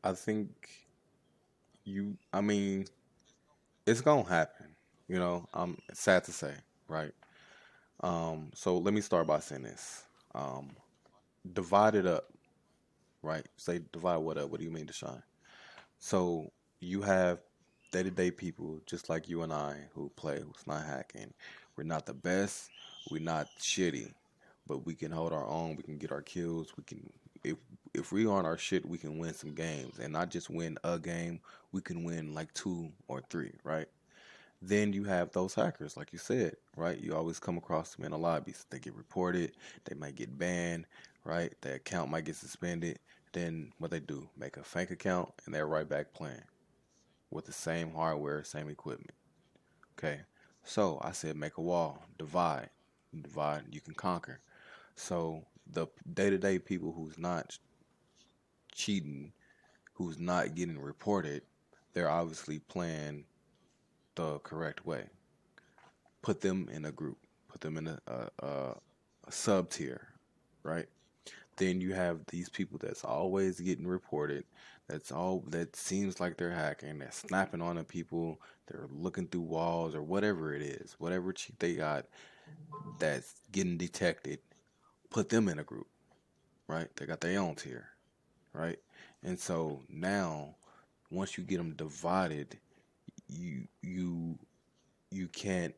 [SPEAKER 2] I think I mean, it's gonna happen. It's sad to say, right? So let me start by saying this. Um, Divide it up, right? Say divide what up? What do you mean, Deshaun? So you have day-to-day people just like you and I who play, who's not hacking. We're not the best, we're not shitty, but we can hold our own, we can get our kills, we can if if we on our shit, we can win some games and not just win a game, we can win like two or three, right? Then you have those hackers, like you said, right? You always come across them in the lobbies. They get reported, they might get banned, right? Their account might get suspended. Then what they do, make a fake account and they're right back playing with the same hardware, same equipment. Okay. So I said make a wall, divide. Divide, you can conquer. So the day-to-day people who's not cheating, who's not getting reported, they're obviously playing the correct way. Put them in a group, put them in a sub tier, right? Then you have these people that's always getting reported. That seems like they're hacking. They're snapping on the people. They're looking through walls or whatever it is, whatever cheat they got that's getting detected. Put them in a group, right? They got their own tier, right? And so now, once you get them divided, you you you can't.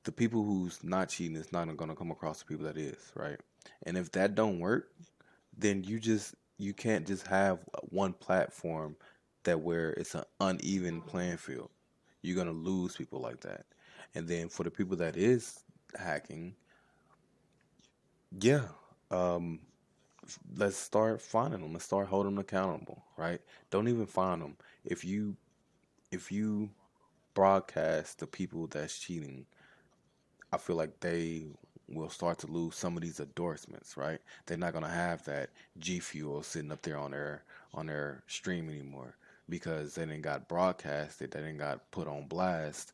[SPEAKER 2] the people who's not cheating is not gonna come across the people that is, right? And if that don't work, then you can't just have one platform that where it's an uneven playing field. You're gonna lose people like that. And then for the people that is hacking, yeah, um, let's start finding them. Let's start holding them accountable, right? Don't even find them. If you broadcast the people that's cheating, I feel like they will start to lose some of these endorsements, right? They're not gonna have that G Fuel sitting up there on their stream anymore because they didn't got broadcasted, they didn't got put on blast,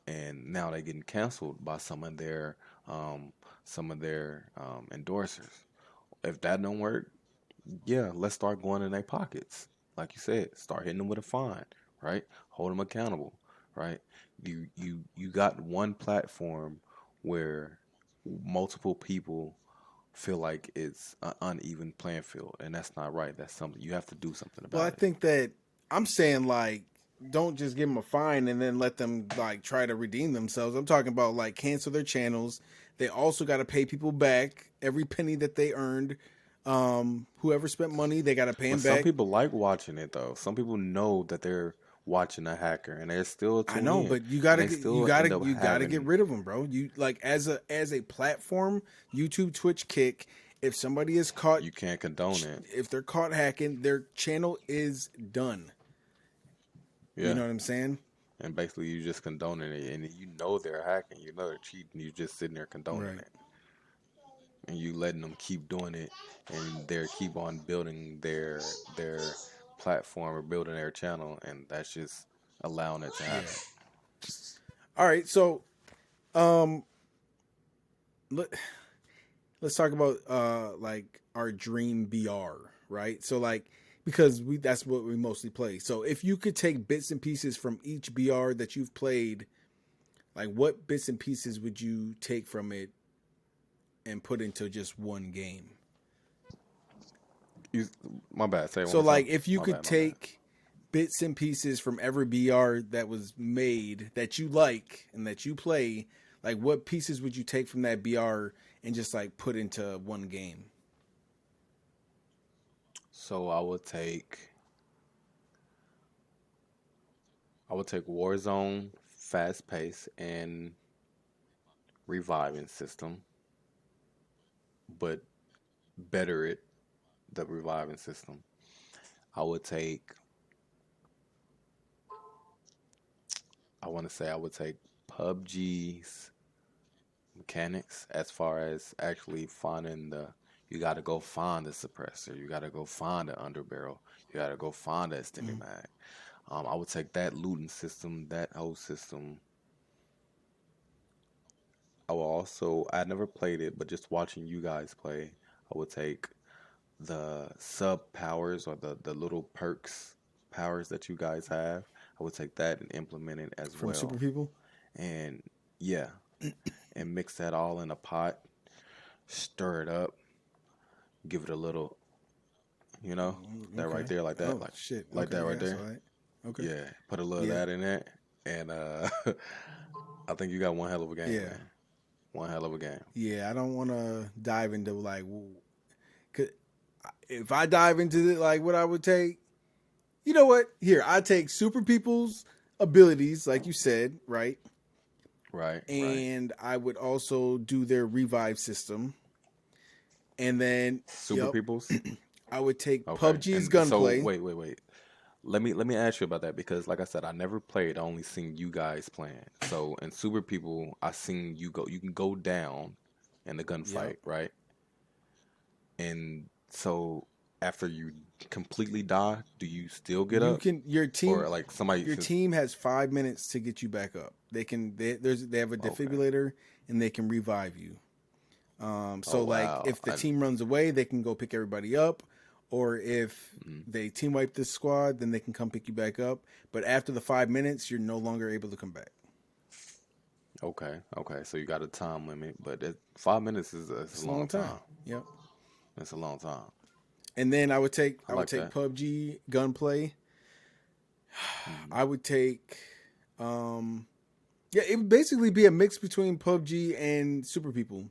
[SPEAKER 2] and now they're getting canceled by um, some of their endorsers. If that don't work, yeah, let's start going in their pockets. Like you said, start hitting them with a fine, right? Hold them accountable, right? You got one platform where multiple people feel like it's an uneven playing field, and that's not right. That's something you have to do something
[SPEAKER 1] Well, I
[SPEAKER 2] about it.
[SPEAKER 1] think that I'm saying like don't just give them a fine and then let them like try to redeem themselves. I'm talking about like cancel their channels. They also got to pay people back every penny that they earned. Whoever spent money, they got to pay
[SPEAKER 2] But
[SPEAKER 1] them
[SPEAKER 2] some
[SPEAKER 1] back.
[SPEAKER 2] people like watching it though. Some people know that they're watching a hacker, and they still
[SPEAKER 1] I
[SPEAKER 2] tune
[SPEAKER 1] know,
[SPEAKER 2] in,
[SPEAKER 1] but
[SPEAKER 2] and they still end up
[SPEAKER 1] you gotta get
[SPEAKER 2] having.
[SPEAKER 1] rid of them, bro. You like as a platform, YouTube, Twitch, Kick. If somebody is caught,
[SPEAKER 2] You can't condone it.
[SPEAKER 1] if they're caught hacking, their channel is done. You
[SPEAKER 2] Yeah.
[SPEAKER 1] know what I'm saying?
[SPEAKER 2] And basically, you just condoning it, and you know they're hacking, you know they're cheating. You just sitting there condoning
[SPEAKER 1] Right.
[SPEAKER 2] it, and you letting them keep doing it, and they keep on building their platform or building their channel, and that's just allowing it to
[SPEAKER 1] Yeah.
[SPEAKER 2] happen.
[SPEAKER 1] All right. So, um, let, let's talk about like our dream BR, right? So like because we that's what we mostly play. So if you could take bits and pieces from each BR that you've played, like what bits and pieces would you take from it and put into just one game?
[SPEAKER 2] You, my bad. Say it one
[SPEAKER 1] So
[SPEAKER 2] more time.
[SPEAKER 1] like if you
[SPEAKER 2] My
[SPEAKER 1] could
[SPEAKER 2] bad. My bad.
[SPEAKER 1] take bits and pieces from every BR that was made that you like and that you play, like what pieces would you take from that BR and just like put into one game?
[SPEAKER 2] So I would take Warzone, fast pace, and reviving system, but better it the reviving system. I would take I want to say I would take PUBG's mechanics as far as actually finding you got to go find the suppressor, you got to go find the underbarrel, you got to go find the extended
[SPEAKER 1] Mm.
[SPEAKER 2] mag. I would take that looting system, that whole system. I never played it, but just watching you guys play, I would take the sub powers or the little perks powers that you guys have. I would take that and implement it as
[SPEAKER 1] From Super
[SPEAKER 2] well.
[SPEAKER 1] People?
[SPEAKER 2] And yeah, and mix that all in a pot, stir it up, give it a little, put that right
[SPEAKER 1] Okay.
[SPEAKER 2] there like that,
[SPEAKER 1] Oh shit.
[SPEAKER 2] like
[SPEAKER 1] Okay.
[SPEAKER 2] that right
[SPEAKER 1] Yeah. So
[SPEAKER 2] there.
[SPEAKER 1] okay.
[SPEAKER 2] Yeah, put a little of
[SPEAKER 1] Yeah.
[SPEAKER 2] that in there, and I think you got one hell of a game,
[SPEAKER 1] Yeah.
[SPEAKER 2] man. One hell of a game.
[SPEAKER 1] Yeah. I don't want to dive into like, 'cause if I dive into it, like what I would take, you know what? Here, I take Super People's abilities, like you said, right?
[SPEAKER 2] Right, right.
[SPEAKER 1] And I would also do their revive system. And then,
[SPEAKER 2] Super
[SPEAKER 1] yep,
[SPEAKER 2] Peoples.
[SPEAKER 1] I would take
[SPEAKER 2] Okay,
[SPEAKER 1] PUBG's
[SPEAKER 2] and so
[SPEAKER 1] gunplay.
[SPEAKER 2] wait. Let me ask you about that because, like I said, I never played. I only seen you guys playing. So in Super People, I seen you go. You can go down in the
[SPEAKER 1] Yep.
[SPEAKER 2] gunfight, right? And so after you completely die, do you still get
[SPEAKER 1] You
[SPEAKER 2] up,
[SPEAKER 1] can
[SPEAKER 2] or like somebody
[SPEAKER 1] your
[SPEAKER 2] says,
[SPEAKER 1] team has 5 minutes to get you back up. They have a
[SPEAKER 2] okay,
[SPEAKER 1] defibrillator and they can revive you.
[SPEAKER 2] oh
[SPEAKER 1] So like
[SPEAKER 2] wow,
[SPEAKER 1] if the team runs away, they can go pick everybody up, or if
[SPEAKER 2] mhm.
[SPEAKER 1] they team wipe this squad, then they can come pick you back up. But after the 5 minutes, you're no longer able to come back.
[SPEAKER 2] Okay. So you got a time limit, but 5 minutes is
[SPEAKER 1] It's
[SPEAKER 2] a
[SPEAKER 1] a long
[SPEAKER 2] long
[SPEAKER 1] time.
[SPEAKER 2] time.
[SPEAKER 1] Yep.
[SPEAKER 2] It's a long time.
[SPEAKER 1] And then
[SPEAKER 2] I
[SPEAKER 1] I would
[SPEAKER 2] like
[SPEAKER 1] take
[SPEAKER 2] that.
[SPEAKER 1] PUBG gunplay.
[SPEAKER 2] Hmm.
[SPEAKER 1] I would take um Yeah, it would basically be a mix between PUBG and Super People.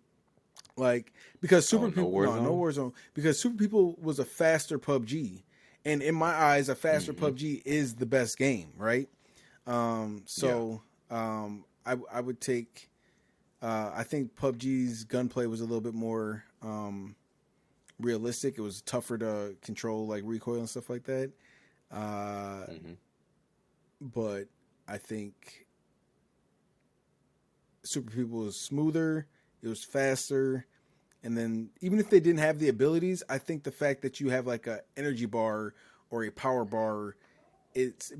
[SPEAKER 1] Like because
[SPEAKER 2] Oh,
[SPEAKER 1] Super
[SPEAKER 2] no
[SPEAKER 1] People, no
[SPEAKER 2] Warzone.
[SPEAKER 1] Warzone, because Super People was a faster PUBG, and in my eyes, a faster
[SPEAKER 2] Hmm.
[SPEAKER 1] PUBG is the best game, right?
[SPEAKER 2] Yeah,
[SPEAKER 1] So I would take. I think PUBG's gunplay was a little bit more realistic. It was tougher to control, like recoil and stuff like that. Uh,
[SPEAKER 2] hmm
[SPEAKER 1] but I think Super People was smoother. It was faster. And then even if they didn't have the abilities, I think the fact that you have like a energy bar or a power bar, it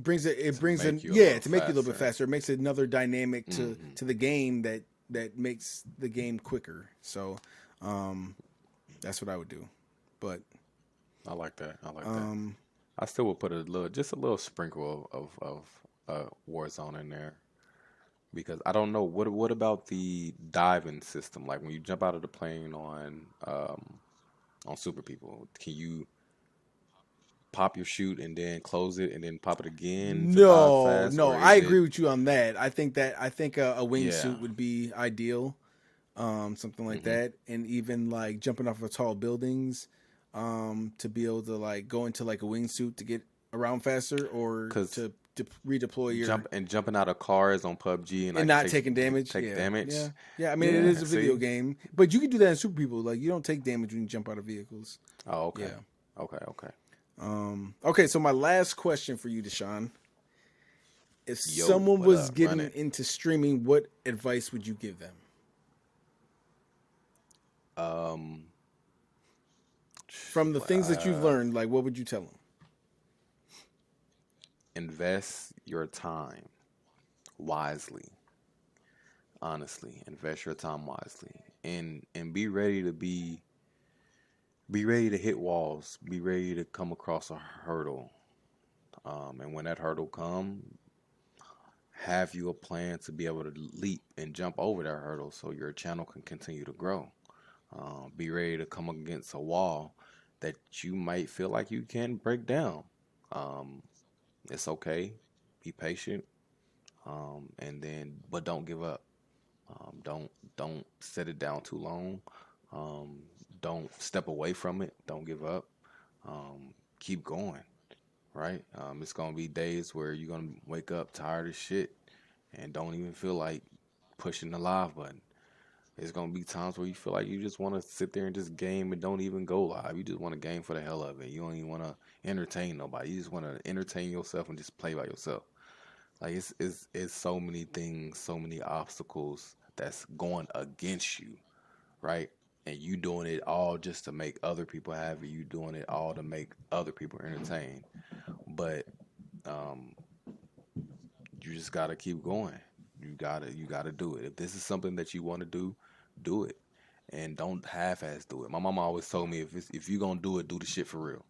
[SPEAKER 2] to
[SPEAKER 1] brings
[SPEAKER 2] make
[SPEAKER 1] in
[SPEAKER 2] you a
[SPEAKER 1] yeah
[SPEAKER 2] little
[SPEAKER 1] to make you a little bit
[SPEAKER 2] faster.
[SPEAKER 1] faster. It makes another dynamic
[SPEAKER 2] Hmm.
[SPEAKER 1] to the game that makes the game quicker. So um, that's what I would do. But
[SPEAKER 2] I like that. I like that.
[SPEAKER 1] um,
[SPEAKER 2] I still would put just a little sprinkle of Warzone in there because I don't know what about the diving system? Like when you jump out of the plane on Super People, can you pop your chute and then close it and then pop it again to dive
[SPEAKER 1] no,
[SPEAKER 2] fast,
[SPEAKER 1] no,
[SPEAKER 2] or
[SPEAKER 1] I
[SPEAKER 2] is
[SPEAKER 1] agree
[SPEAKER 2] it?
[SPEAKER 1] with you on that. I think a
[SPEAKER 2] Yeah.
[SPEAKER 1] wingsuit would be ideal. Something like
[SPEAKER 2] Hmm.
[SPEAKER 1] that, and even like jumping off of tall buildings, to be able to like go into like a wingsuit to get around faster, or
[SPEAKER 2] Because
[SPEAKER 1] to redeploy your
[SPEAKER 2] jumping out of cars on PUBG and
[SPEAKER 1] and
[SPEAKER 2] like
[SPEAKER 1] not taking damage.
[SPEAKER 2] take
[SPEAKER 1] Yeah,
[SPEAKER 2] damage.
[SPEAKER 1] yeah, yeah. I mean, it
[SPEAKER 2] Yeah.
[SPEAKER 1] is a video
[SPEAKER 2] See.
[SPEAKER 1] game, but you can do that in Super People. Like you don't take damage when you jump out of vehicles.
[SPEAKER 2] Oh, okay.
[SPEAKER 1] Yeah.
[SPEAKER 2] Okay. Okay.
[SPEAKER 1] Okay, so my last question for you, Deshaun: if
[SPEAKER 2] Yo,
[SPEAKER 1] someone
[SPEAKER 2] what
[SPEAKER 1] was
[SPEAKER 2] up? Run
[SPEAKER 1] getting
[SPEAKER 2] it.
[SPEAKER 1] into streaming, what advice would you give them
[SPEAKER 2] Um,
[SPEAKER 1] from the things that you've
[SPEAKER 2] uh,
[SPEAKER 1] learned? Like, what would you tell them?
[SPEAKER 2] invest your time wisely. Honestly, invest your time wisely, and be ready to hit walls. Be ready to come across a hurdle. And when that hurdle come, have you a plan to be able to leap and jump over that hurdle so your channel can continue to grow. Be ready to come against a wall that you might feel like you can break down. Um, it's okay. Be patient. And then, but don't give up. Don't set it down too long. Um, don't step away from it. Don't give up. Keep going. Right? It's gonna be days where you're gonna wake up tired as shit and don't even feel like pushing the live button. There's gonna be times where you feel like you just want to sit there and just game and don't even go live. You just want to game for the hell of it. You don't even want to entertain nobody. You just want to entertain yourself and just play by yourself. Like it's so many things, so many obstacles that's going against you, right? And you doing it all just to make other people happy. You doing it all to make other people entertained. But um, you just gotta keep going. You gotta do it. If this is something that you want to do it, and don't half-ass do it. My mama always told me if you gonna do it, do the shit for real,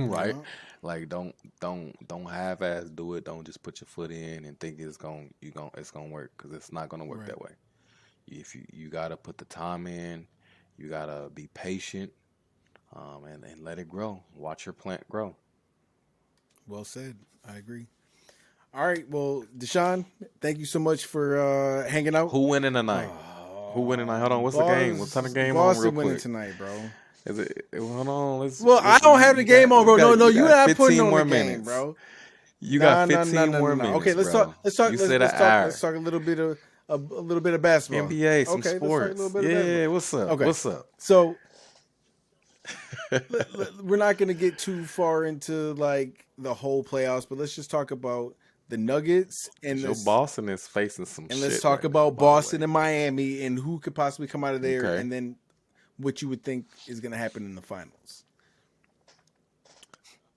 [SPEAKER 2] right?
[SPEAKER 1] Yeah,
[SPEAKER 2] Like don't half-ass do it. Don't just put your foot in and think it's gonna work because it's not gonna work
[SPEAKER 1] right.
[SPEAKER 2] that way. If you gotta put the time in, you gotta be patient, and let it grow. Watch your plant grow.
[SPEAKER 1] Well said. I agree. All right. Well, Deshaun, thank you so much for hanging out.
[SPEAKER 2] Who winning tonight? Who winning tonight?
[SPEAKER 1] Oh,
[SPEAKER 2] Hold on. What's the game? We'll turn the game on real
[SPEAKER 1] Boston winning
[SPEAKER 2] quick.
[SPEAKER 1] tonight, bro.
[SPEAKER 2] Is it? Hold on.
[SPEAKER 1] Well, I don't have the
[SPEAKER 2] You
[SPEAKER 1] game
[SPEAKER 2] got
[SPEAKER 1] on, bro. No, no,
[SPEAKER 2] you
[SPEAKER 1] you're
[SPEAKER 2] got
[SPEAKER 1] not putting
[SPEAKER 2] 15
[SPEAKER 1] on the
[SPEAKER 2] more
[SPEAKER 1] game,
[SPEAKER 2] minutes.
[SPEAKER 1] bro.
[SPEAKER 2] You got
[SPEAKER 1] No, no, no,
[SPEAKER 2] 15
[SPEAKER 1] no, no,
[SPEAKER 2] more
[SPEAKER 1] no. Okay,
[SPEAKER 2] minutes,
[SPEAKER 1] let's talk.
[SPEAKER 2] bro.
[SPEAKER 1] Let's talk.
[SPEAKER 2] You said an
[SPEAKER 1] Let's
[SPEAKER 2] hour.
[SPEAKER 1] talk a little bit of a little bit of basketball.
[SPEAKER 2] NBA, some
[SPEAKER 1] Okay, let's talk a little
[SPEAKER 2] sports.
[SPEAKER 1] bit of basketball.
[SPEAKER 2] Yeah, what's up?
[SPEAKER 1] Okay,
[SPEAKER 2] What's up?
[SPEAKER 1] so we're not gonna get too far into like the whole playoffs, but let's just talk about the Nuggets
[SPEAKER 2] Cause your Boston is facing some
[SPEAKER 1] and let's
[SPEAKER 2] shit
[SPEAKER 1] talk
[SPEAKER 2] right now,
[SPEAKER 1] about
[SPEAKER 2] by the
[SPEAKER 1] Boston
[SPEAKER 2] way.
[SPEAKER 1] and Miami and who could possibly come out of there,
[SPEAKER 2] Okay.
[SPEAKER 1] and then what you would think is gonna happen in the finals.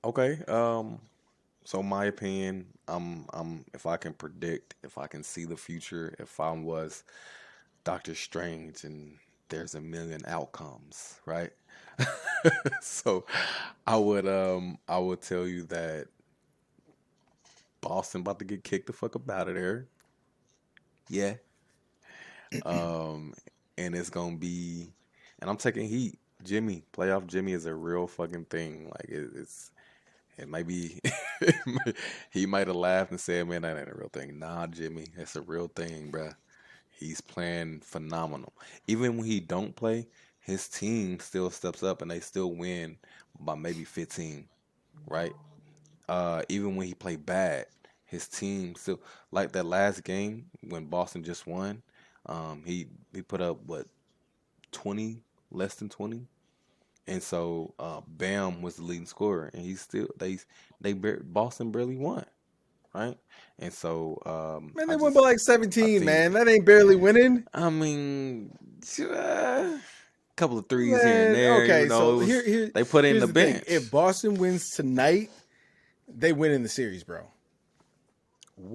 [SPEAKER 2] Okay. So my opinion, if I can predict, if I can see the future, if I was Doctor Strange and there's a million outcomes, right? So I would tell you that Boston about to get kicked the fuck up out of there. Yeah. Um and it's gonna be and I'm taking heat. Jimmy, playoff Jimmy is a real fucking thing. Like it's It might be he might have laughed and said, "Man, that ain't a real thing." Nah, Jimmy, it's a real thing, bruh. He's playing phenomenal. Even when he don't play, his team still steps up and they still win by maybe 15, right? Even when he played bad, his team still like that last game when Boston just won. He put up what 20, less than 20, and so Bam was the leading scorer, and he still Boston barely won, right? And so
[SPEAKER 1] Man, they won by like
[SPEAKER 2] I
[SPEAKER 1] 17,
[SPEAKER 2] think
[SPEAKER 1] man. That ain't barely winning.
[SPEAKER 2] I mean a couple of threes here and
[SPEAKER 1] Man,
[SPEAKER 2] there,
[SPEAKER 1] okay, so
[SPEAKER 2] it was they put in
[SPEAKER 1] here's
[SPEAKER 2] the
[SPEAKER 1] the thing.
[SPEAKER 2] bench.
[SPEAKER 1] If Boston wins tonight, they win in the series, bro.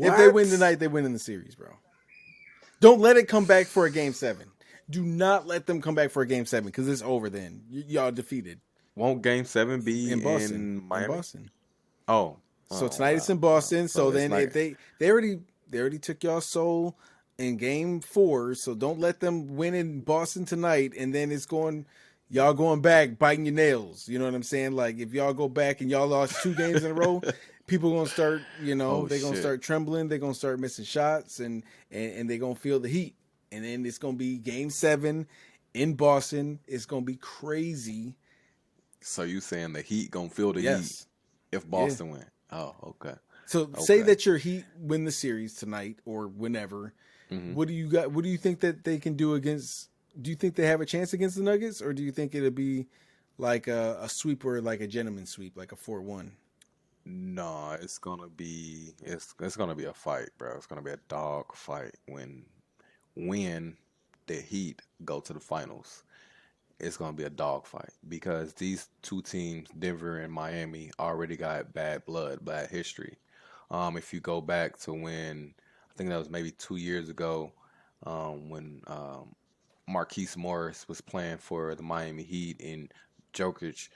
[SPEAKER 1] If they win
[SPEAKER 2] What?
[SPEAKER 1] tonight, they win in the series, bro. Don't let it come back for a game 7. Do not let them come back for a game 7 because it's over then. Y'all defeated
[SPEAKER 2] Won't Game 7
[SPEAKER 1] in
[SPEAKER 2] be
[SPEAKER 1] Boston.
[SPEAKER 2] in
[SPEAKER 1] In
[SPEAKER 2] Miami?
[SPEAKER 1] Boston.
[SPEAKER 2] Oh,
[SPEAKER 1] So
[SPEAKER 2] oh
[SPEAKER 1] tonight it's
[SPEAKER 2] wow,
[SPEAKER 1] in
[SPEAKER 2] wow.
[SPEAKER 1] Boston.
[SPEAKER 2] So
[SPEAKER 1] So
[SPEAKER 2] it's
[SPEAKER 1] then
[SPEAKER 2] not.
[SPEAKER 1] if they already took y'all soul in game 4. So don't let them win in Boston tonight. And then y'all going back biting your nails. You know what I'm saying? Like if y'all go back and y'all lost 2 games in a row, people gonna start.
[SPEAKER 2] Oh
[SPEAKER 1] They're gonna
[SPEAKER 2] shit.
[SPEAKER 1] start trembling. They're gonna start missing shots, and they're gonna feel the heat. And then it's gonna be game 7 in Boston. It's gonna be crazy.
[SPEAKER 2] So you saying the Heat gonna feel the heat
[SPEAKER 1] Yes.
[SPEAKER 2] if
[SPEAKER 1] Yeah.
[SPEAKER 2] Boston win? Oh, okay,
[SPEAKER 1] So say
[SPEAKER 2] okay.
[SPEAKER 1] that your Heat win the series tonight or whenever.
[SPEAKER 2] hmm
[SPEAKER 1] What do you got? What do you think that they can do against? Do you think they have a chance against the Nuggets, or do you think it'll be like a sweep or like a gentleman sweep, like a 4-1?
[SPEAKER 2] No, it's gonna be a fight, bro. It's gonna be a dog fight when the Heat go to the finals. It's gonna be a dog fight because these two teams, Denver and Miami, already got bad blood, bad history. If you go back to when I think that was maybe 2 years ago, when Marquise Morris was playing for the Miami Heat and Jokic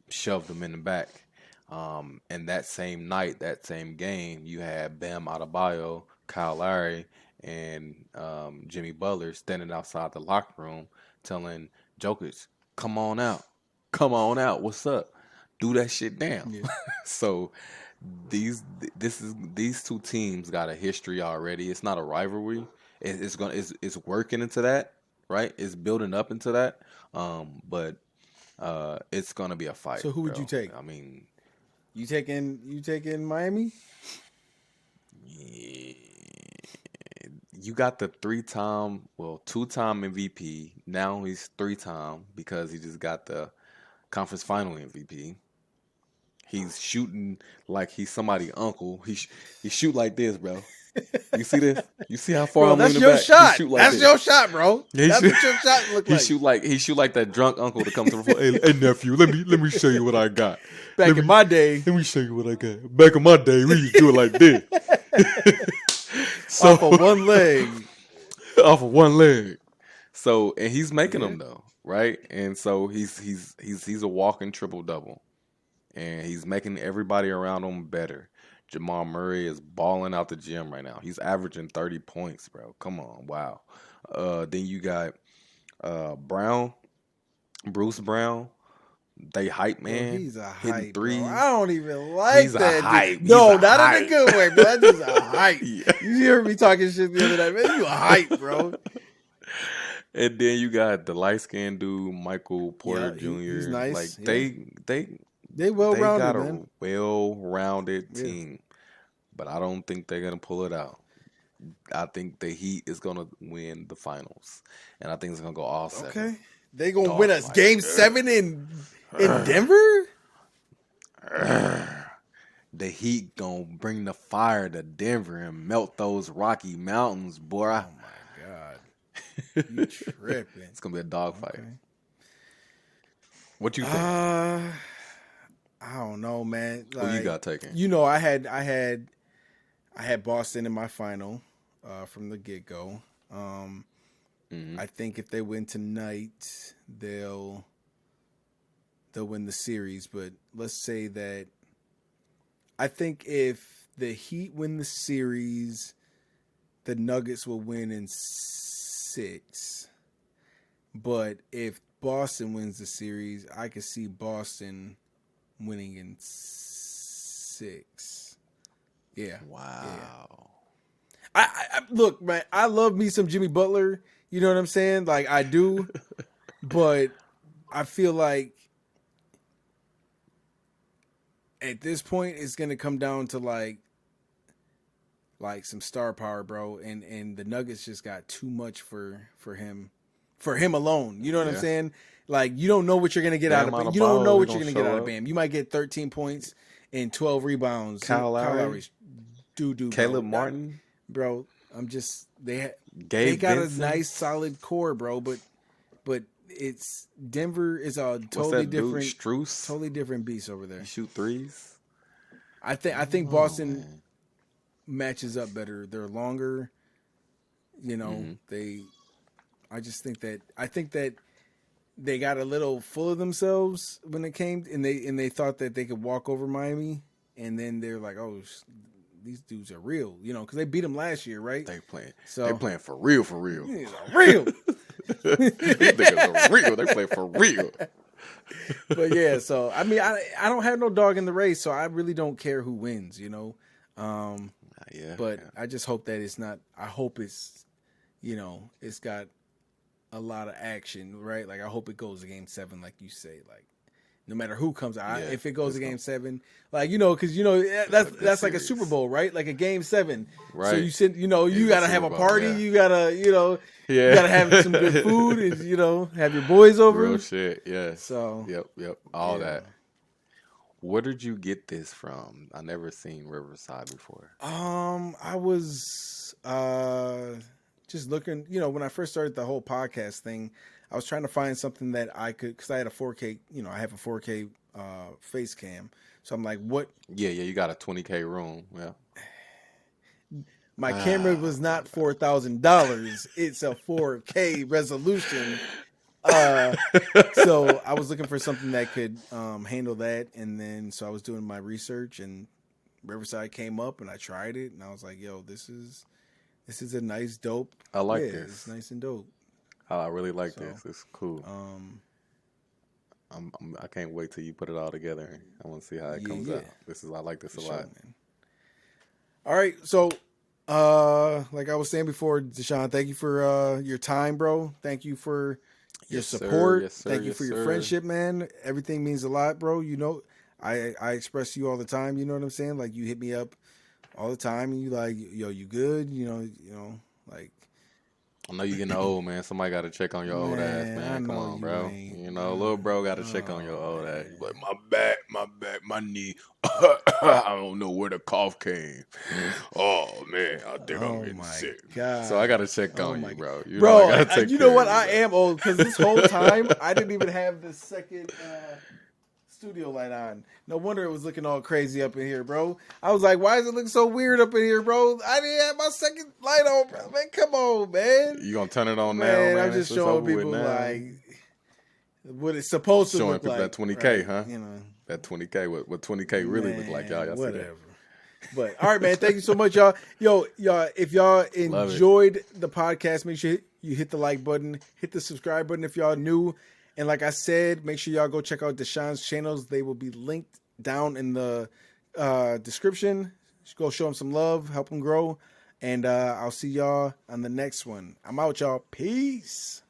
[SPEAKER 2] shoved him in the back. And that same night, that same game, you had Bam Adebayo, Kyle Lowry, and Jimmy Butler standing outside the locker room telling Jokic, "Come on out, come on out. What's up? Do that shit down."
[SPEAKER 1] Yeah.
[SPEAKER 2] So these two teams got a history already. It's not a rivalry. It's working into that, right? It's building up into that. But it's gonna be a fight,
[SPEAKER 1] So who would you
[SPEAKER 2] bro.
[SPEAKER 1] take?
[SPEAKER 2] I mean,
[SPEAKER 1] You taking Miami?
[SPEAKER 2] yeah, you got the two-time MVP. Now he's three-time because he just got the conference final MVP. He's shooting like he's somebody's uncle. He shoot like this, bro. You see this? You see how far
[SPEAKER 1] Bro,
[SPEAKER 2] I'm
[SPEAKER 1] that's
[SPEAKER 2] leaning
[SPEAKER 1] your
[SPEAKER 2] back? He
[SPEAKER 1] shot.
[SPEAKER 2] shoot like
[SPEAKER 1] That's
[SPEAKER 2] this.
[SPEAKER 1] your shot, bro.
[SPEAKER 2] He
[SPEAKER 1] That's
[SPEAKER 2] shoot,
[SPEAKER 1] what your shot look like.
[SPEAKER 2] he shoot like that drunk uncle to come to the floor. Hey nephew, let me show you what I got.
[SPEAKER 1] Back in my day,
[SPEAKER 2] Let me show you what I got. Back in my day, we used to do it like this. So
[SPEAKER 1] off of one leg.
[SPEAKER 2] off of one leg. So and he's making
[SPEAKER 1] Yeah.
[SPEAKER 2] them though, right? And so he's a walking triple double, and he's making everybody around him better. Jamal Murray is balling out the gym right now. He's averaging 30 points, bro. Come on, wow. Then you got Brown, Bruce Brown, they hype
[SPEAKER 1] Bro,
[SPEAKER 2] man,
[SPEAKER 1] he's a
[SPEAKER 2] hitting
[SPEAKER 1] hype, bro. I
[SPEAKER 2] threes.
[SPEAKER 1] don't even like
[SPEAKER 2] He's a
[SPEAKER 1] that dude.
[SPEAKER 2] hype. He's
[SPEAKER 1] No,
[SPEAKER 2] a
[SPEAKER 1] not in a
[SPEAKER 2] hype.
[SPEAKER 1] good way, bro. That's just a hype.
[SPEAKER 2] Yeah.
[SPEAKER 1] You hear me talking shit the other night, man. You a hype, bro.
[SPEAKER 2] And then you got the light skinned dude, Michael Porter
[SPEAKER 1] Yeah, he's
[SPEAKER 2] Jr. Like
[SPEAKER 1] nice. Yeah,
[SPEAKER 2] they
[SPEAKER 1] they well
[SPEAKER 2] they got
[SPEAKER 1] rounded,
[SPEAKER 2] a
[SPEAKER 1] man.
[SPEAKER 2] well rounded
[SPEAKER 1] Yeah.
[SPEAKER 2] team, but I don't think they're gonna pull it out. I think the Heat is gonna win the finals, and I think it's gonna go all seven.
[SPEAKER 1] Okay, they gonna win
[SPEAKER 2] Dog
[SPEAKER 1] us
[SPEAKER 2] fight.
[SPEAKER 1] game 7 in Denver.
[SPEAKER 2] The Heat gonna bring the fire to Denver and melt those Rocky Mountains, boy.
[SPEAKER 1] Oh my god, you tripping?
[SPEAKER 2] It's gonna be a dog fight.
[SPEAKER 1] Okay.
[SPEAKER 2] What you think?
[SPEAKER 1] Uh, I don't know, man.
[SPEAKER 2] Who you
[SPEAKER 1] Like,
[SPEAKER 2] got taking?
[SPEAKER 1] I had Boston in my final from the get go.
[SPEAKER 2] hmm
[SPEAKER 1] I think if they win tonight, they'll win the series. But let's say that I think if the Heat win the series, the Nuggets will win in 6. But if Boston wins the series, I could see Boston winning in 6. Yeah.
[SPEAKER 2] Wow.
[SPEAKER 1] I look, man, I love me some Jimmy Butler. You know what I'm saying? Like I do, but I feel like at this point it's gonna come down to like some star power, bro. And the Nuggets just got too much for him alone. You know what I'm
[SPEAKER 2] Yeah.
[SPEAKER 1] saying? Like you don't know what you're gonna get out
[SPEAKER 2] Bam
[SPEAKER 1] of
[SPEAKER 2] out
[SPEAKER 1] it.
[SPEAKER 2] of
[SPEAKER 1] You don't know
[SPEAKER 2] balls, he
[SPEAKER 1] what you're
[SPEAKER 2] gonna
[SPEAKER 1] gonna get
[SPEAKER 2] show
[SPEAKER 1] out of
[SPEAKER 2] up.
[SPEAKER 1] Bam. You might get 13 points and 12 rebounds.
[SPEAKER 2] Kyle Lowry,
[SPEAKER 1] Lowry's bro.
[SPEAKER 2] Caleb Martin,
[SPEAKER 1] Bro, I'm just they
[SPEAKER 2] Gabe
[SPEAKER 1] got
[SPEAKER 2] Vincent.
[SPEAKER 1] a nice solid core, bro. But it's Denver is a
[SPEAKER 2] What's
[SPEAKER 1] totally
[SPEAKER 2] that dude?
[SPEAKER 1] different,
[SPEAKER 2] Strus?
[SPEAKER 1] beast over there.
[SPEAKER 2] He shoot threes.
[SPEAKER 1] I think
[SPEAKER 2] Oh
[SPEAKER 1] Boston
[SPEAKER 2] man.
[SPEAKER 1] matches up better. They're longer. You know,
[SPEAKER 2] Mm-hmm.
[SPEAKER 1] I think that they got a little full of themselves when it came, and they thought that they could walk over Miami, and then they're like, oh, these dudes are real, you know, because they beat them last year, right?
[SPEAKER 2] They playing.
[SPEAKER 1] So
[SPEAKER 2] They playing for real. For real.
[SPEAKER 1] these are real.
[SPEAKER 2] These niggas are real. They play for real.
[SPEAKER 1] But yeah, so I mean, I don't have no dog in the race, so I really don't care who wins, you know.
[SPEAKER 2] Yeah.
[SPEAKER 1] But I just hope that it's not. I hope it's, you know, it's got a lot of action, right? Like I hope it goes to game 7, like you say, like no matter who comes out.
[SPEAKER 2] Yeah,
[SPEAKER 1] If it goes to
[SPEAKER 2] it's
[SPEAKER 1] game
[SPEAKER 2] gonna-
[SPEAKER 1] 7, like you know, because you know that's like a
[SPEAKER 2] series.
[SPEAKER 1] Super Bowl, right? Like a game 7. So
[SPEAKER 2] Right.
[SPEAKER 1] you sit, you know, you
[SPEAKER 2] It's a
[SPEAKER 1] gotta have
[SPEAKER 2] Super
[SPEAKER 1] a
[SPEAKER 2] Bowl,
[SPEAKER 1] party.
[SPEAKER 2] yeah.
[SPEAKER 1] You gotta, you know,
[SPEAKER 2] Yeah.
[SPEAKER 1] you gotta have some good food, and you know, have your boys over.
[SPEAKER 2] Real shit. Yes.
[SPEAKER 1] So
[SPEAKER 2] Yep. All
[SPEAKER 1] yeah.
[SPEAKER 2] that. Where did you get this from? I never seen Riverside before.
[SPEAKER 1] I was just looking, you know, when I first started the whole podcast thing, I was trying to find something that I could, because I had a 4K, you know, I have a 4K face cam. So I'm like, what?
[SPEAKER 2] Yeah. You got a 20K room. Yeah.
[SPEAKER 1] My camera was not $4,000. It's a 4K resolution. So I was looking for something that could handle that, and then so I was doing my research, and Riverside came up, and I tried it, and I was like, "Yo, this is a nice, dope.
[SPEAKER 2] I like
[SPEAKER 1] yeah,
[SPEAKER 2] this.
[SPEAKER 1] It's nice and dope."
[SPEAKER 2] I really like
[SPEAKER 1] So,
[SPEAKER 2] this. It's cool. I can't wait till you put it all together. I want to see how it comes out. I like this a lot.
[SPEAKER 1] Man. All right, so like I was saying before, Deshaun, thank you for your time, bro. Thank you for your
[SPEAKER 2] Yes, sir.
[SPEAKER 1] support.
[SPEAKER 2] Yes, sir.
[SPEAKER 1] Thank you
[SPEAKER 2] Yes,
[SPEAKER 1] for your
[SPEAKER 2] sir.
[SPEAKER 1] friendship, man. Everything means a lot, bro. You know, I express to you all the time. You know what I'm saying? Like you hit me up all the time, and you like, yo, you good? You know, like.
[SPEAKER 2] I know you're getting old, man. Somebody got to check on your old ass,
[SPEAKER 1] Man, I
[SPEAKER 2] man. Come
[SPEAKER 1] know
[SPEAKER 2] on,
[SPEAKER 1] you
[SPEAKER 2] bro.
[SPEAKER 1] ain't.
[SPEAKER 2] You know, little bro got to check on your old ass.
[SPEAKER 1] man.
[SPEAKER 2] Like, my back, my knee. I don't know where the cough came. Oh, man, I think I'm getting sick.
[SPEAKER 1] God.
[SPEAKER 2] So I got to check
[SPEAKER 1] Oh
[SPEAKER 2] on
[SPEAKER 1] my
[SPEAKER 2] you, bro. You
[SPEAKER 1] Bro,
[SPEAKER 2] know, I got to take
[SPEAKER 1] you
[SPEAKER 2] care
[SPEAKER 1] know what?
[SPEAKER 2] of you,
[SPEAKER 1] I
[SPEAKER 2] bro.
[SPEAKER 1] am old because this whole time I didn't even have the second studio light on. No wonder it was looking all crazy up in here, bro. I was like, why is it looking so weird up in here, bro? I didn't have my second light on, bro. Man, come on, man.
[SPEAKER 2] You going to turn it on now,
[SPEAKER 1] Man,
[SPEAKER 2] man?
[SPEAKER 1] I'm just
[SPEAKER 2] It's
[SPEAKER 1] showing
[SPEAKER 2] over with
[SPEAKER 1] people
[SPEAKER 2] now.
[SPEAKER 1] like what it's supposed to
[SPEAKER 2] Showing
[SPEAKER 1] look
[SPEAKER 2] people
[SPEAKER 1] like.
[SPEAKER 2] that 20K,
[SPEAKER 1] right?
[SPEAKER 2] huh?
[SPEAKER 1] You know,
[SPEAKER 2] That 20K, what 20K really look like, y'all. Y'all see
[SPEAKER 1] whatever.
[SPEAKER 2] that?
[SPEAKER 1] But all right, man. Thank you so much, y'all. Yo, y'all, if y'all
[SPEAKER 2] Love it.
[SPEAKER 1] enjoyed the podcast, make sure you hit the like button, hit the subscribe button if y'all new. And like I said, make sure y'all go check out Deshaun's channels. They will be linked down in the description. Go show him some love, help him grow. And I'll see y'all on the next one. I'm out, y'all. Peace.